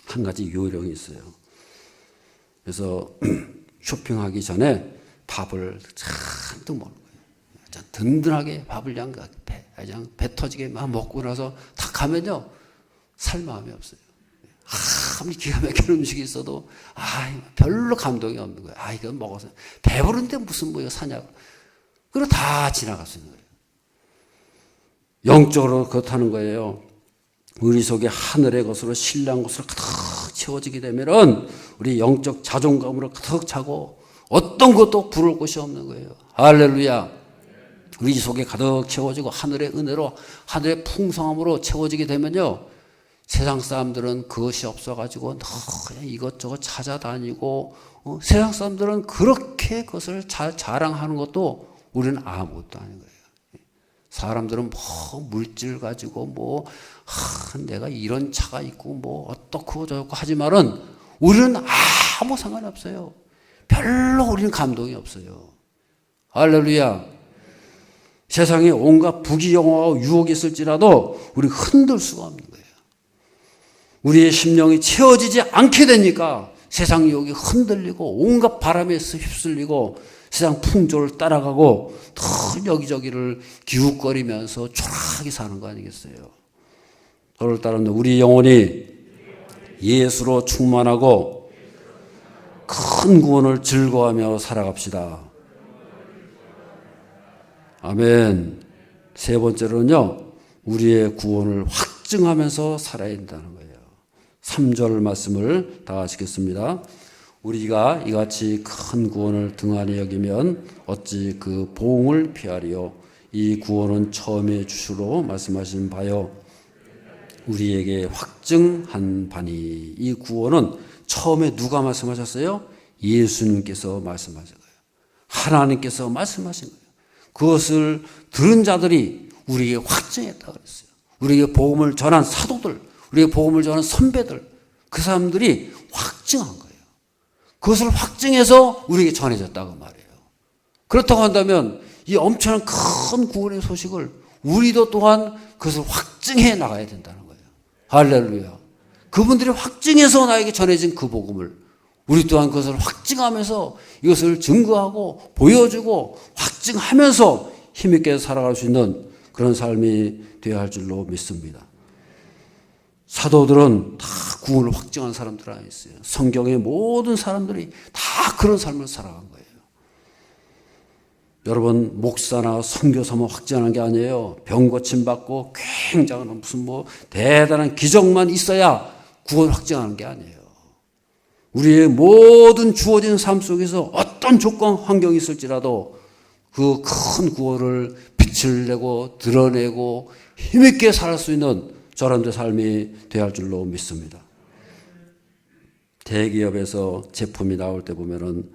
한 가지 요령이 있어요. 그래서 쇼핑하기 전에 밥을 잔뜩 먹는 거예요. 든든하게 밥을 그냥 배 터지게 막 먹고 나서 딱 가면요, 살 마음이 없어요. 아무리 기가 막힌 음식이 있어도 별로 감동이 없는 거예요. 이건 먹어서 배부른데 무슨 뭐 이거 사냐고. 그리고 다 지나갈 수 있는 거예요. 영적으로 그렇다는 거예요. 우리 속에 하늘의 것으로 신뢰한 것으로 가득 채워지게 되면은 우리 영적 자존감으로 가득 차고 어떤 것도 부를 곳이 없는 거예요. 할렐루야. 우리 속에 가득 채워지고 하늘의 은혜로, 하늘의 풍성함으로 채워지게 되면요, 세상 사람들은 그것이 없어가지고 그냥 이것저것 찾아다니고, 세상 사람들은 그렇게 그것을 자랑하는 것도 우리는 아무것도 아닌 거예요. 사람들은 뭐 물질 가지고 내가 이런 차가 있고 어떻고 저렇고 하지만은 우리는 아무 상관이 없어요. 별로 우리는 감동이 없어요. 할렐루야. 세상에 온갖 부귀영화와 유혹이 있을지라도 우리 흔들 수가 없는 거예요. 우리의 심령이 채워지지 않게 되니까 세상 유혹이 흔들리고 온갖 바람에 휩쓸리고 세상 풍조를 따라가고 더 여기저기를 기웃거리면서 초라하게 사는 거 아니겠어요? 저를 따르는 우리 영혼이 예수로 충만하고 큰 구원을 즐거워하며 살아갑시다. 아멘. 세 번째로는요, 우리의 구원을 확증하면서 살아야 된다는 거예요. 3절 말씀을 다 같이 읽겠습니다. 우리가 이같이 큰 구원을 등한히 여기면 어찌 그 보응을 피하리요. 이 구원은 처음에 주시로 말씀하신 바요. 우리에게 확증한 바니. 이 구원은 처음에 누가 말씀하셨어요? 예수님께서 말씀하신 거예요. 하나님께서 말씀하신 거예요. 그것을 들은 자들이 우리에게 확증했다고 그랬어요. 우리에게 복음을 전한 사도들, 우리에게 복음을 전한 선배들, 그 사람들이 확증한 거예요. 그것을 확증해서 우리에게 전해졌다고 말해요. 그렇다고 한다면 이 엄청난 큰 구원의 소식을 우리도 또한 그것을 확증해 나가야 된다는 거예요. 할렐루야. 그분들이 확증해서 나에게 전해진 그 복음을 우리 또한 그것을 확증하면서 이것을 증거하고 보여주고 확증하면서 힘있게 살아갈 수 있는 그런 삶이 되어야 할 줄로 믿습니다. 사도들은 다 구원을 확증한 사람들 아니었어요. 성경의 모든 사람들이 다 그런 삶을 살아간 거예요. 여러분, 목사나 선교사만 확증하는 게 아니에요. 병 고침 받고 굉장한 무슨 대단한 기적만 있어야 구원 확증하는 게 아니에요. 우리의 모든 주어진 삶 속에서 어떤 조건, 환경이 있을지라도 그 큰 구원을 빛을 내고 드러내고 힘있게 살 수 있는 저런들 삶이 되어야 할 줄로 믿습니다. 대기업에서 제품이 나올 때 보면은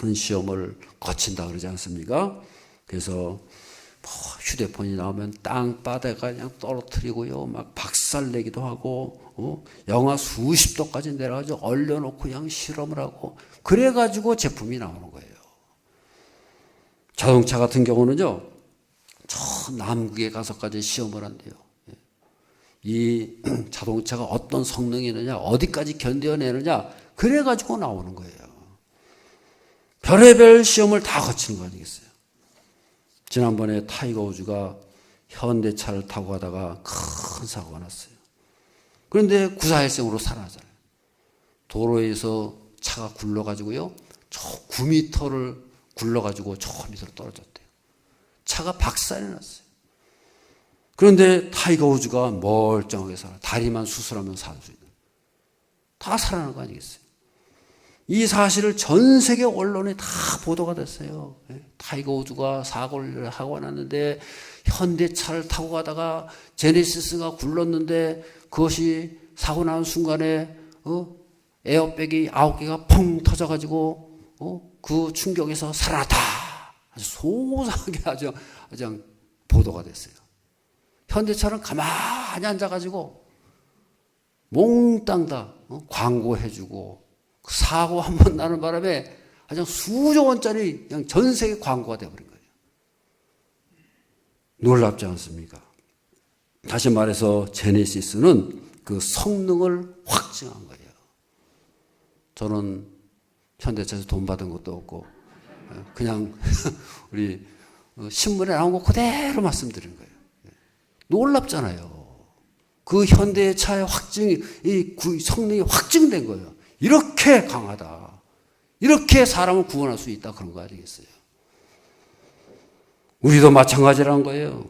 많은 시험을 거친다 그러지 않습니까? 그래서 휴대폰이 나오면 땅바닥에 그냥 떨어뜨리고요, 막 박살내기도 하고, 영하 수십 도까지 내려가지고 얼려놓고 그냥 실험을 하고, 그래가지고 제품이 나오는 거예요. 자동차 같은 경우는요, 저 남극에 가서까지 시험을 한대요. 이 자동차가 어떤 성능이 있느냐, 어디까지 견뎌내느냐, 그래가지고 나오는 거예요. 별의별 시험을 다 거치는 거 아니겠어요? 지난번에 타이거 우즈가 현대차를 타고 가다가 큰 사고가 났어요. 그런데 구사일생으로 살아잖아요. 도로에서 차가 굴러가지고요, 저 9m를 굴러가지고 저 밑으로 떨어졌대요. 차가 박살이 났어요. 그런데 타이거 우즈가 멀쩡하게 살아. 다리만 수술하면 살 수 있는. 다 살아난 거 아니겠어요? 이 사실을 전 세계 언론에 다 보도가 됐어요. 타이거 우즈가 사고를 하고 났는데 현대차를 타고 가다가 제네시스가 굴렀는데 그것이 사고 나는 순간에 에어백이 9개가 펑 터져가지고 그 충격에서 살아났다. 아주 소상하게 아주 보도가 됐어요. 현대차는 가만히 앉아가지고 몽땅 다 광고해주고 사고 한 번 나는 바람에 그냥 수조 원짜리 그냥 전 세계 광고가 되어버린 거예요. 놀랍지 않습니까? 다시 말해서 제네시스는 그 성능을 확증한 거예요. 저는 현대차에서 돈 받은 것도 없고 그냥 우리 신문에 나온 거 그대로 말씀드리는 거예요. 놀랍잖아요. 그 현대의 차의 확증이, 성능이 확증된 거예요. 이렇게 강하다. 이렇게 사람을 구원할 수 있다. 그런 거 아니겠어요? 우리도 마찬가지라는 거예요.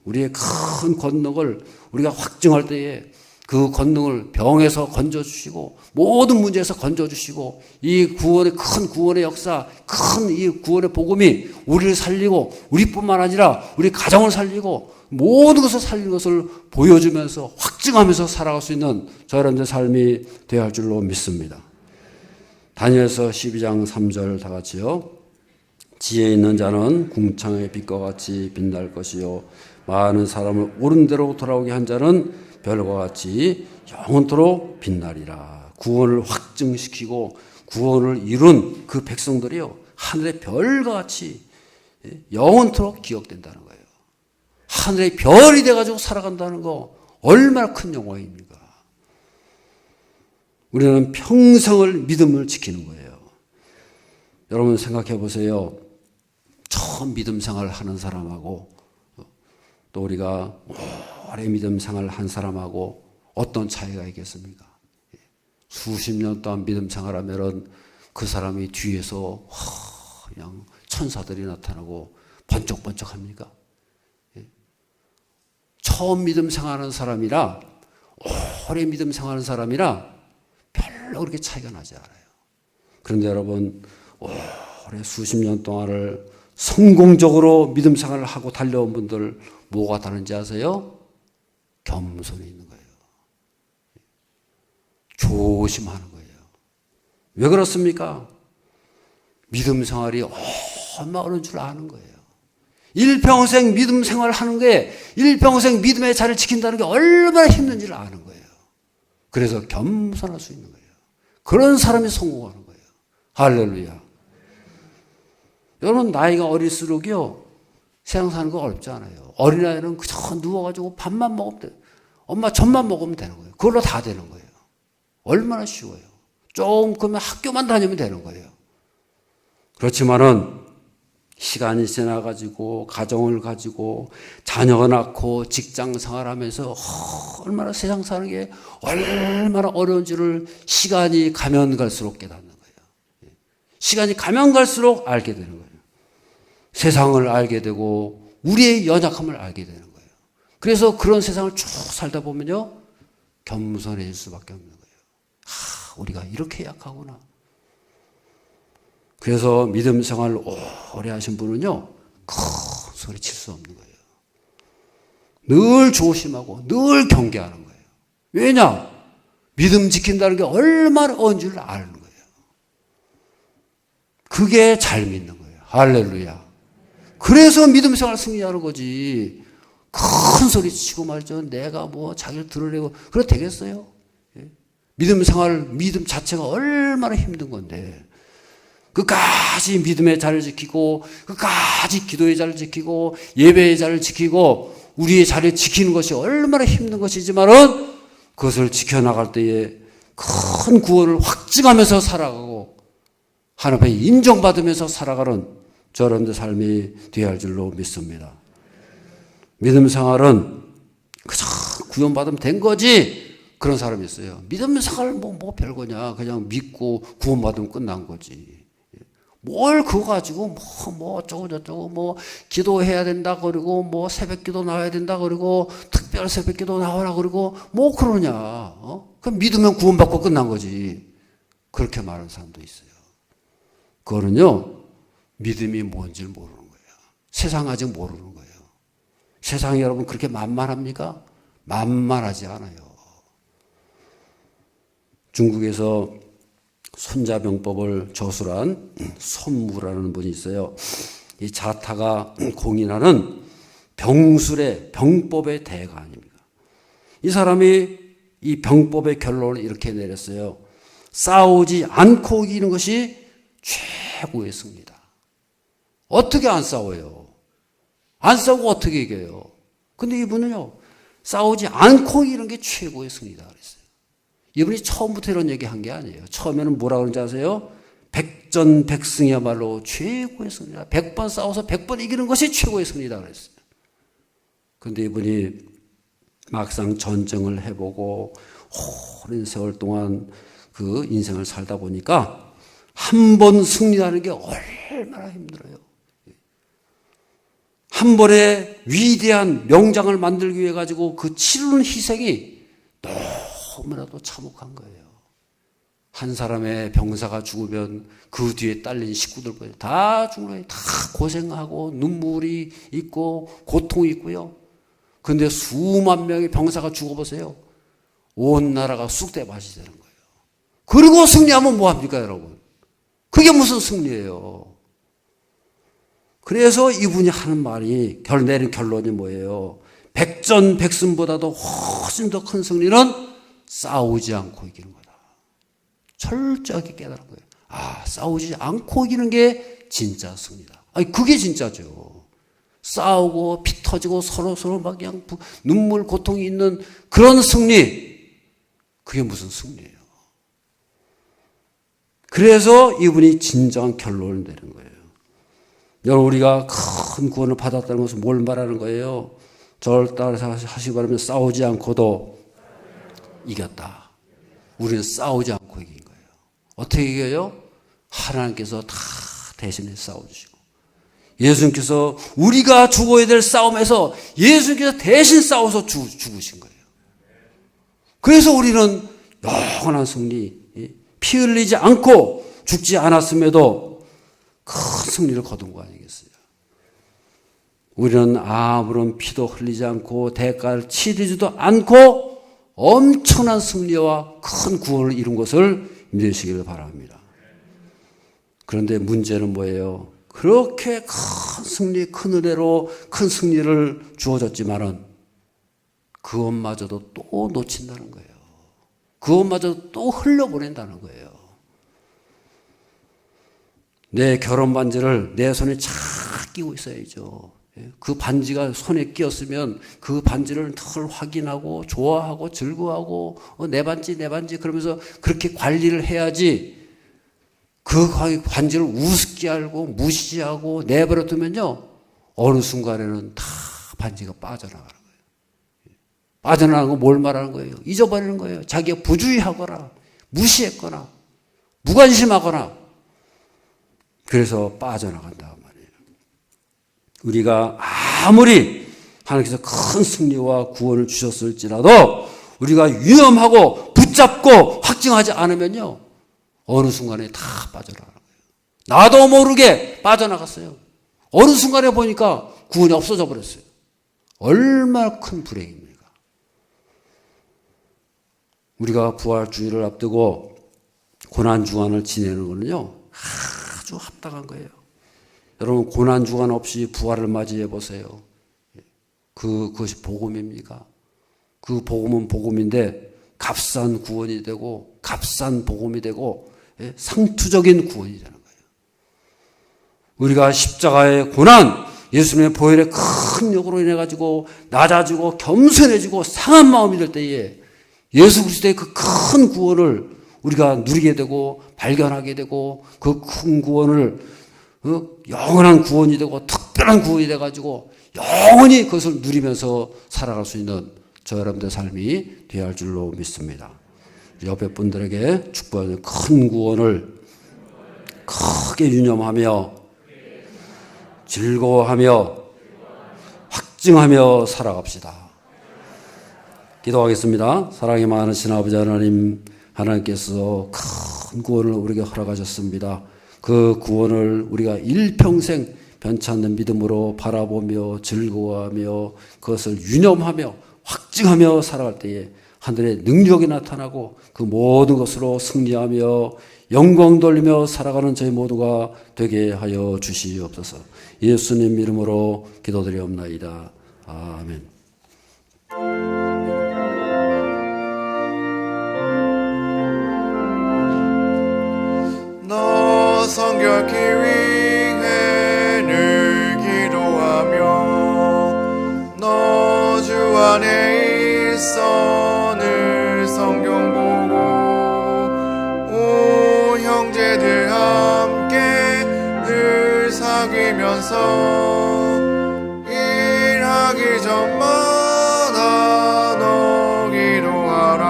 우리의 큰 권능을 우리가 확증할 때에 그 권능을 병에서 건져주시고 모든 문제에서 건져주시고 이 구원의 큰 구원의 역사, 큰 이 구원의 복음이 우리를 살리고 우리뿐만 아니라 우리 가정을 살리고 모든 것을 살리는 것을 보여주면서 확증하면서 살아갈 수 있는 저 여러분의 삶이 되어야 할 줄로 믿습니다. 다니엘서 12장 3절 다 같이요. 지혜 있는 자는 궁창의 빛과 같이 빛날 것이요 많은 사람을 옳은 대로 돌아오게 한 자는 별과 같이 영원토록 빛나리라. 구원을 확증시키고 구원을 이룬 그 백성들이요 하늘의 별과 같이 영원토록 기억된다는 거예요. 하늘의 별이 돼가지고 살아간다는 거 얼마나 큰 영광입니까? 우리는 평생을 믿음을 지키는 거예요. 여러분 생각해 보세요. 처음 믿음 생활을 하는 사람하고 또 우리가 오래 믿음 생활을 한 사람하고 어떤 차이가 있겠습니까? 수십 년 동안 믿음 생활하면은 그 사람이 뒤에서 그냥 천사들이 나타나고 번쩍번쩍합니까? 처음 믿음 생활하는 사람이라 오래 믿음 생활하는 사람이라 별로 그렇게 차이가 나지 않아요. 그런데 여러분 오래 수십 년 동안을 성공적으로 믿음 생활을 하고 달려온 분들 뭐가 다른지 아세요? 겸손이 있는 거예요. 조심하는 거예요. 왜 그렇습니까? 믿음 생활이 얼마나 어려운 줄 아는 거예요. 일평생 믿음 생활을 하는 게 일평생 믿음의 자리를 지킨다는 게 얼마나 힘든지를 아는 거예요. 그래서 겸손할 수 있는 거예요. 그런 사람이 성공하는 거예요. 할렐루야. 여러분 나이가 어릴수록요 세상 사는 거 어렵지 않아요. 어린아이는 그저 누워가지고 밥만 먹으면 돼요. 엄마 젖만 먹으면 되는 거예요. 그걸로 다 되는 거예요. 얼마나 쉬워요. 좀 그러면 학교만 다니면 되는 거예요. 그렇지만은 시간이 지나가지고 가정을 가지고 자녀가 낳고 직장 생활하면서 얼마나 세상 사는 게 얼마나 어려운지를 시간이 가면 갈수록 깨닫는 거예요. 시간이 가면 갈수록 알게 되는 거예요. 세상을 알게 되고 우리의 연약함을 알게 되는 거예요. 그래서 그런 세상을 쭉 살다 보면요 겸손해질 수밖에 없는 거예요. 우리가 이렇게 약하구나. 그래서 믿음 생활을 오래 하신 분은요 큰 소리 칠 수 없는 거예요. 늘 조심하고 늘 경계하는 거예요. 왜냐? 믿음 지킨다는 게 얼마나 어려운 줄 아는 거예요. 그게 잘 믿는 거예요. 할렐루야. 그래서 믿음 생활 승리하는 거지. 큰 소리 치고 말이죠. 내가 뭐 자기를 드러내고 그래도 되겠어요? 믿음 생활, 믿음 자체가 얼마나 힘든 건데 끝까지 믿음의 자리를 지키고 끝까지 기도의 자리를 지키고 예배의 자리를 지키고 우리의 자리를 지키는 것이 얼마나 힘든 것이지만은 그것을 지켜나갈 때에 큰 구원을 확증하면서 살아가고 하나님 앞에 인정받으면서 살아가는 저런 삶이 되어야 할 줄로 믿습니다. 믿음 생활은 그저 구원받으면 된 거지 그런 사람이 있어요. 믿음 생활 뭐 별거냐 그냥 믿고 구원받으면 끝난 거지. 뭘 그거 가지고 뭐 어쩌고 저쩌고 뭐 기도해야 된다 그러고 뭐 새벽기도 나와야 된다 그러고 특별 새벽기도 나오라 그러고 뭐 그러냐. 그럼 믿으면 구원받고 끝난 거지. 그렇게 말하는 사람도 있어요. 그거는요 믿음이 뭔지 모르는 거예요. 세상 아직 모르는 거예요. 세상이 여러분 그렇게 만만합니까? 만만하지 않아요. 중국에서 손자병법을 저술한 손무라는 분이 있어요. 이 자타가 공인하는 병술의 병법의 대가 아닙니까? 이 사람이 이 병법의 결론을 이렇게 내렸어요. 싸우지 않고 이기는 것이 최고의 승리다. 어떻게 안 싸워요? 안 싸우고 어떻게 이겨요? 근데 이분은요, 싸우지 않고 이기는 게 최고의 승리다 그랬어요. 이분이 처음부터 이런 얘기 한 게 아니에요. 처음에는 뭐라 그런지 아세요? 백전백승이야말로 최고의 승리다. 100번 싸워서 100번 이기는 것이 최고의 승리다 그랬어요. 그런데 이분이 막상 전쟁을 해보고 오랜 세월 동안 그 인생을 살다 보니까 한 번 승리하는 게 얼마나 힘들어요. 한 번의 위대한 명장을 만들기 위해 가지고 그 치르는 희생이 너무나도 참혹한 거예요. 한 사람의 병사가 죽으면 그 뒤에 딸린 식구들 다 죽는 거예요. 다 고생하고 눈물이 있고 고통이 있고요. 그런데 수만 명의 병사가 죽어보세요. 온 나라가 쑥대 맛이 되는 거예요. 그리고 승리하면 뭐합니까 여러분? 그게 무슨 승리예요? 그래서 이분이 하는 말이 내린 결론이 뭐예요? 백전백승보다도 훨씬 더 큰 승리는 싸우지 않고 이기는 거다. 철저하게 깨달은 거예요. 아, 싸우지 않고 이기는 게 진짜 승리다. 아니, 그게 진짜죠. 싸우고 피 터지고 서로 막 그냥 눈물 고통이 있는 그런 승리, 그게 무슨 승리예요? 그래서 이분이 진정한 결론을 내린 거예요. 여러분, 우리가 큰 구원을 받았다는 것은 뭘 말하는 거예요? 저를 따라서 하시기 바라면 싸우지 않고도 이겼다. 우리는 싸우지 않고 이긴 거예요. 어떻게 이겨요? 하나님께서 다 대신에 싸워주시고, 예수님께서 우리가 죽어야 될 싸움에서 예수님께서 대신 싸워서 죽으신 거예요. 그래서 우리는 영원한 승리, 피 흘리지 않고 죽지 않았음에도 큰 승리를 거둔 거 아니겠어요? 우리는 아무런 피도 흘리지 않고 대가를 치르지도 않고 엄청난 승리와 큰 구원을 이룬 것을 믿으시기를 바랍니다. 그런데 문제는 뭐예요? 그렇게 큰 승리, 큰 은혜로 큰 승리를 주어졌지만은 그것마저도 또 놓친다는 거예요. 그것마저도 또 흘려보낸다는 거예요. 내 결혼 반지를 내 손에 착 끼고 있어야죠. 그 반지가 손에 끼었으면 그 반지를 늘 확인하고 좋아하고 즐거워하고 내 반지 그러면서 그렇게 관리를 해야지. 그 반지를 우습게 알고 무시하고 내버려 두면요, 어느 순간에는 다 반지가 빠져나가는 거예요. 빠져나가는 건 뭘 말하는 거예요? 잊어버리는 거예요. 자기가 부주의하거나 무시했거나 무관심하거나, 그래서 빠져나간다 말이에요. 우리가 아무리 하나님께서 큰 승리와 구원을 주셨을지라도 우리가 유념하고 붙잡고 확증하지 않으면요, 어느 순간에 다 빠져나가는 거예요. 나도 모르게 빠져나갔어요. 어느 순간에 보니까 구원이 없어져 버렸어요. 얼마나 큰 불행입니까? 우리가 부활주의를 앞두고 고난주간을 지내는 거는요, 아주 합당한 거예요. 여러분, 고난주간 없이 부활을 맞이해 보세요. 그것이 복음입니까? 그 복음은 복음인데 값싼 구원이 되고 값싼 복음이 되고 상투적인 구원이 되는 거예요. 우리가 십자가의 고난, 예수님의 보혈의 큰 역으로 인해 가지고 낮아지고 겸손해지고 상한 마음이 될 때에 예수 그리스도의 그 큰 구원을 우리가 누리게 되고 발견하게 되고, 그 큰 구원을 영원한 구원이 되고 특별한 구원이 돼 가지고 영원히 그것을 누리면서 살아갈 수 있는 저 여러분들의 삶이 되어야 할 줄로 믿습니다. 옆에 분들에게 축복하는 큰 구원을 크게 유념하며 즐거워하며 확증하며 살아갑시다. 기도하겠습니다. 사랑이 많으신 아버지 하나님, 하나님께서 큰 구원을 우리에게 허락하셨습니다. 그 구원을 우리가 일평생 변치 않는 믿음으로 바라보며 즐거워하며 그것을 유념하며 확증하며 살아갈 때에 하늘의 능력이 나타나고 그 모든 것으로 승리하며 영광 돌리며 살아가는 저희 모두가 되게 하여 주시옵소서. 예수님 이름으로 기도드리옵나이다. 아멘. 너 성결케 위해 늘 기도하며 너 주 안에 있어 늘 성경 보고 오 형제들 함께 하면서 일하기 전마다 너 기도하라.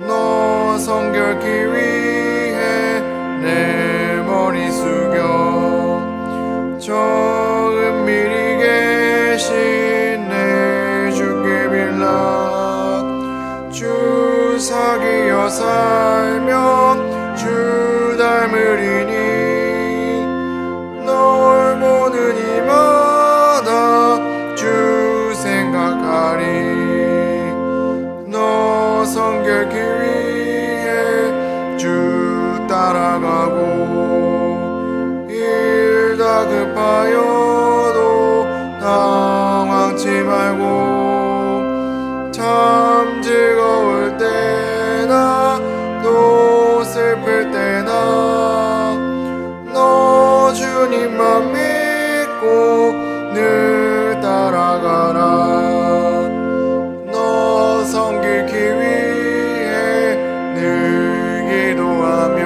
너 성결케 위해 내 머리 숙여 저 은밀히 계신 내 주께 빌라. 주 사귀어 살며 주 닮으리니 널 보는 이마다 주 생각하리. 너 성결케 위해 주 따라가고 일 다급하여도 당황치 말고 참 즐거울 때나 또 슬플 때나 너 주님만 믿고 늘 따라가라. 너 섬기기 위해 늘 기도하며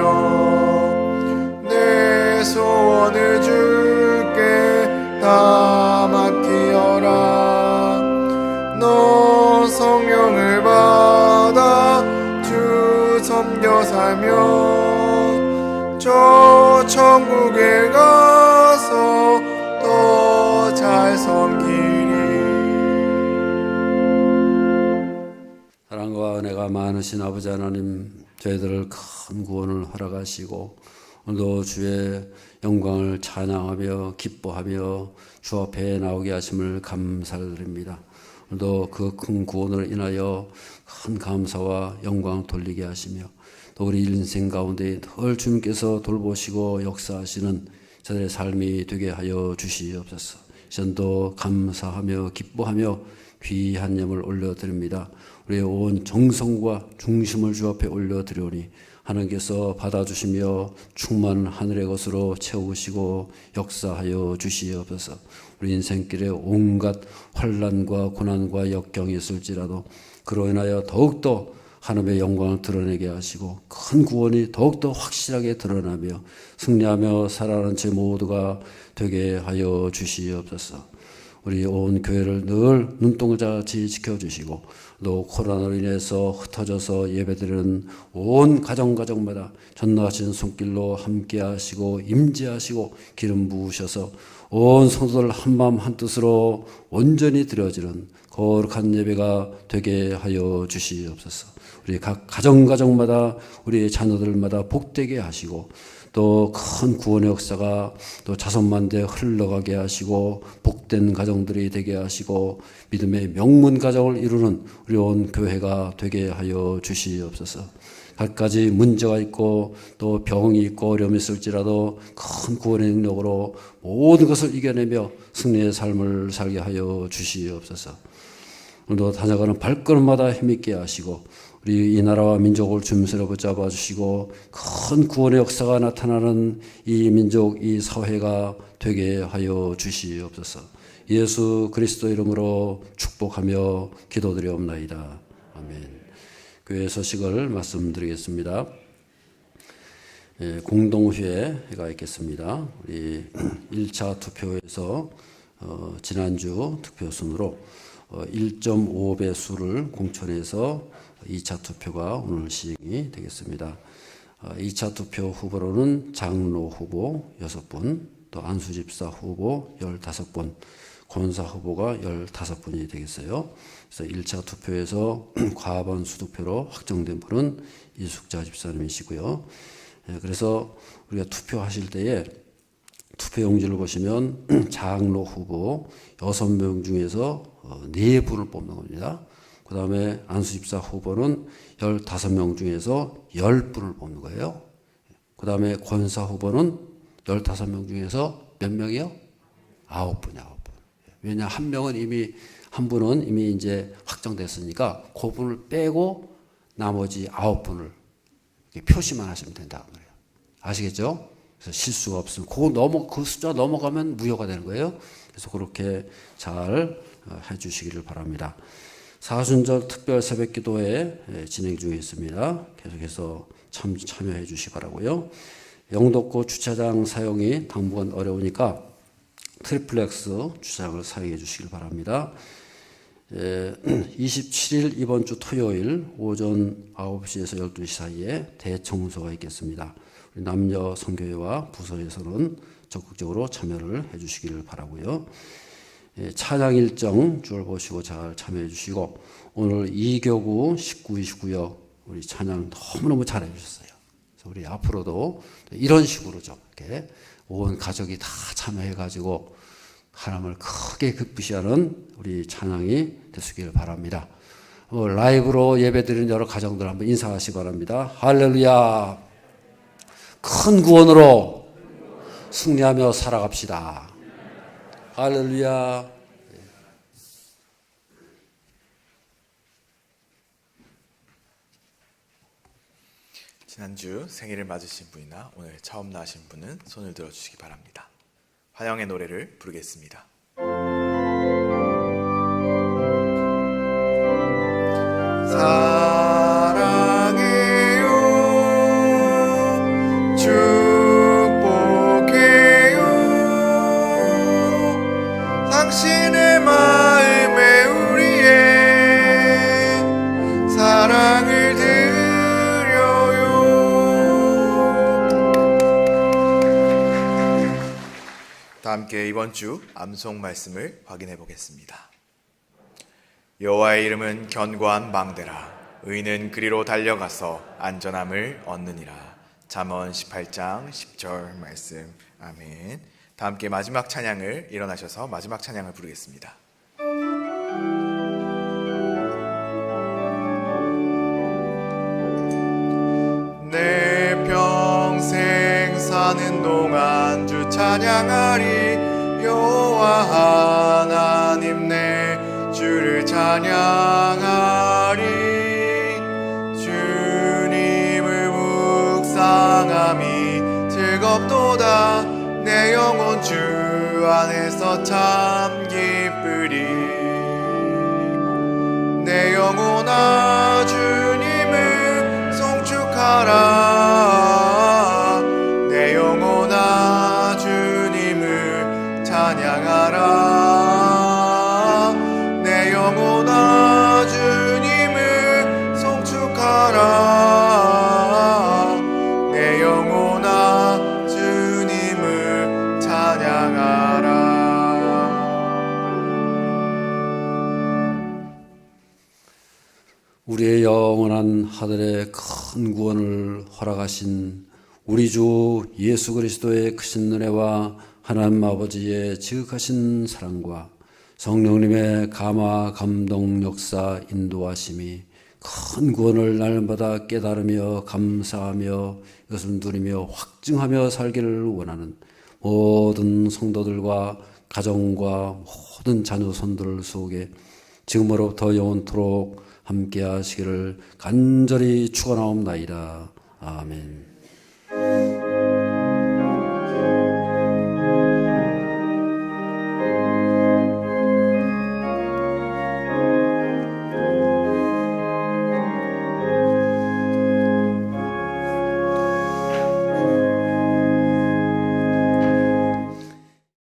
내 소원을 주께 다 맡기어라. 너 성령을 받아 주 섬겨 살며 저 천국에 가서 더 잘 섬기리. 사랑과 은혜가 많으신 아버지 하나님, 저희들을 큰 구원을 허락하시고 오늘도 주의 영광을 찬양하며 기뻐하며 주 앞에 나오게 하심을 감사를 드립니다. 오늘도 그 큰 구원을 인하여 큰 감사와 영광 돌리게 하시며 또 우리 인생 가운데 늘 주님께서 돌보시고 역사하시는 저들의 삶이 되게 하여 주시옵소서. 전도 감사하며 기뻐하며 귀한 예물 올려드립니다. 우리의 온 정성과 중심을 주 앞에 올려드리오니 하나님께서 받아주시며 충만한 하늘의 것으로 채우시고 역사하여 주시옵소서. 우리 인생길에 온갖 환난과 고난과 역경이 있을지라도 그로 인하여 더욱더 하나님의 영광을 드러내게 하시고 큰 구원이 더욱더 확실하게 드러나며 승리하며 살아가는 제 모두가 되게 하여 주시옵소서. 우리 온 교회를 늘 눈동자같이 지켜주시고 또 코로나로 인해서 흩어져서 예배드리는 온 가정마다 전능하신 손길로 함께하시고 임재하시고 기름 부으셔서 온 성도들 한마음 한뜻으로 온전히 드려지는 거룩한 예배가 되게 하여 주시옵소서. 우리 각 가정마다 우리의 자녀들마다 복되게 하시고 또 큰 구원의 역사가 또 자손만대 흘러가게 하시고 복된 가정들이 되게 하시고 믿음의 명문 가정을 이루는 우리 온 교회가 되게 하여 주시옵소서. 갖가지 문제가 있고 또 병이 있고 어려움이 있을지라도 큰 구원의 능력으로 모든 것을 이겨내며 승리의 삶을 살게 하여 주시옵소서. 오늘도 다녀가는 발걸음마다 힘있게 하시고 우리 이 나라와 민족을 주름스레 붙잡아 주시고 큰 구원의 역사가 나타나는 이 민족, 이 사회가 되게 하여 주시옵소서. 예수 그리스도 이름으로 축복하며 기도드리옵나이다. 아멘. 교회 소식을 말씀드리겠습니다. 공동회가 있겠습니다. 우리 1차 투표에서 지난주 투표순으로 1.5배 수를 공천해서 2차 투표가 오늘 시행이 되겠습니다. 2차 투표 후보로는 장로 후보 6분, 또 안수집사 후보 15분, 권사 후보가 15분이 되겠어요. 그래서 1차 투표에서 과반수 득표로 확정된 분은 이숙자 집사님이시고요. 그래서 우리가 투표하실 때에 투표용지를 보시면 장로 후보 6명 중에서 4분을 뽑는 겁니다. 그 다음에 안수집사 후보는 15명 중에서 10분을 뽑는 거예요. 그 다음에 권사 후보는 15명 중에서 몇 명이요? 9분이 9분. 왜냐, 한 분은 이미 이제 확정됐으니까 그 분을 빼고 나머지 9분을 표시만 하시면 된다고 그래요. 아시겠죠? 그래서 실수가 없으면 그 숫자 넘어가면 무효가 되는 거예요. 그래서 그렇게 잘 해주시기를 바랍니다. 사순절 특별 새벽 기도회 진행 중에 있습니다. 계속해서 참여해 주시기 바라고요. 영도고 주차장 사용이 당분간 어려우니까 트리플렉스 주차장을 사용해 주시길 바랍니다. 27일 이번 주 토요일 오전 9시에서 12시 사이에 대청소가 있겠습니다. 우리 남녀 선교회와 부서에서는 적극적으로 참여를 해 주시기를 바라고요. 찬양 일정 줄 보시고 잘 참여해 주시고 오늘 2교구 19, 29역 우리 찬양 너무너무 잘해 주셨어요. 그래서 우리 앞으로도 이런 식으로 좀 이렇게 온 가족이 다 참여해 가지고 하나님을 크게 기쁘시 하는 우리 찬양이 되시기를 바랍니다. 라이브로 예배드리는 여러 가정들 한번 인사하시기 바랍니다. 할렐루야. 큰 구원으로 승리하며 살아갑시다. 할렐루야. 지난주 생일을 맞으신 분이나 오늘 처음 나신 분은 손을 들어주시기 바랍니다. 환영의 노래를 부르겠습니다. 사랑해요 축복해요 당신의 마음에 우리의 사랑을 드려요. 다 함께 이번 주 암송 말씀을 확인해 보겠습니다. 여호와의 이름은 견고한 망대라 의인은 그리로 달려가서 안전함을 얻느니라. 잠언 18장 10절 말씀. 아멘. 다 함께 마지막 찬양을 일어나셔서 마지막 찬양을 부르겠습니다. 내 평생 사는 동안 주 찬양하리. 여호와 하나님 내 주를 찬양하리. 주님을 묵상함이 즐겁도다. 내 영혼 주 안에서 참 기쁘리. 내 영혼아 주님을 송축하라. 내 영혼아 주님을 찬양하라. 내 영혼아 주님을 송축하라. 내 영혼아 주님을 찬양하라. 우리의 영원한 하늘의 큰 구원을 허락하신 우리 주 예수 그리스도의 크신 은혜와 하나님 아버지의 지극하신 사랑과 성령님의 감화 감동 역사 인도하심이 큰 구원을 날마다 깨달으며 감사하며 이것을 누리며 확증하며 살기를 원하는 모든 성도들과 가정과 모든 자녀손들 속에 지금으로부터 영원토록 함께 하시기를 간절히 축원하옵나이다. 아멘.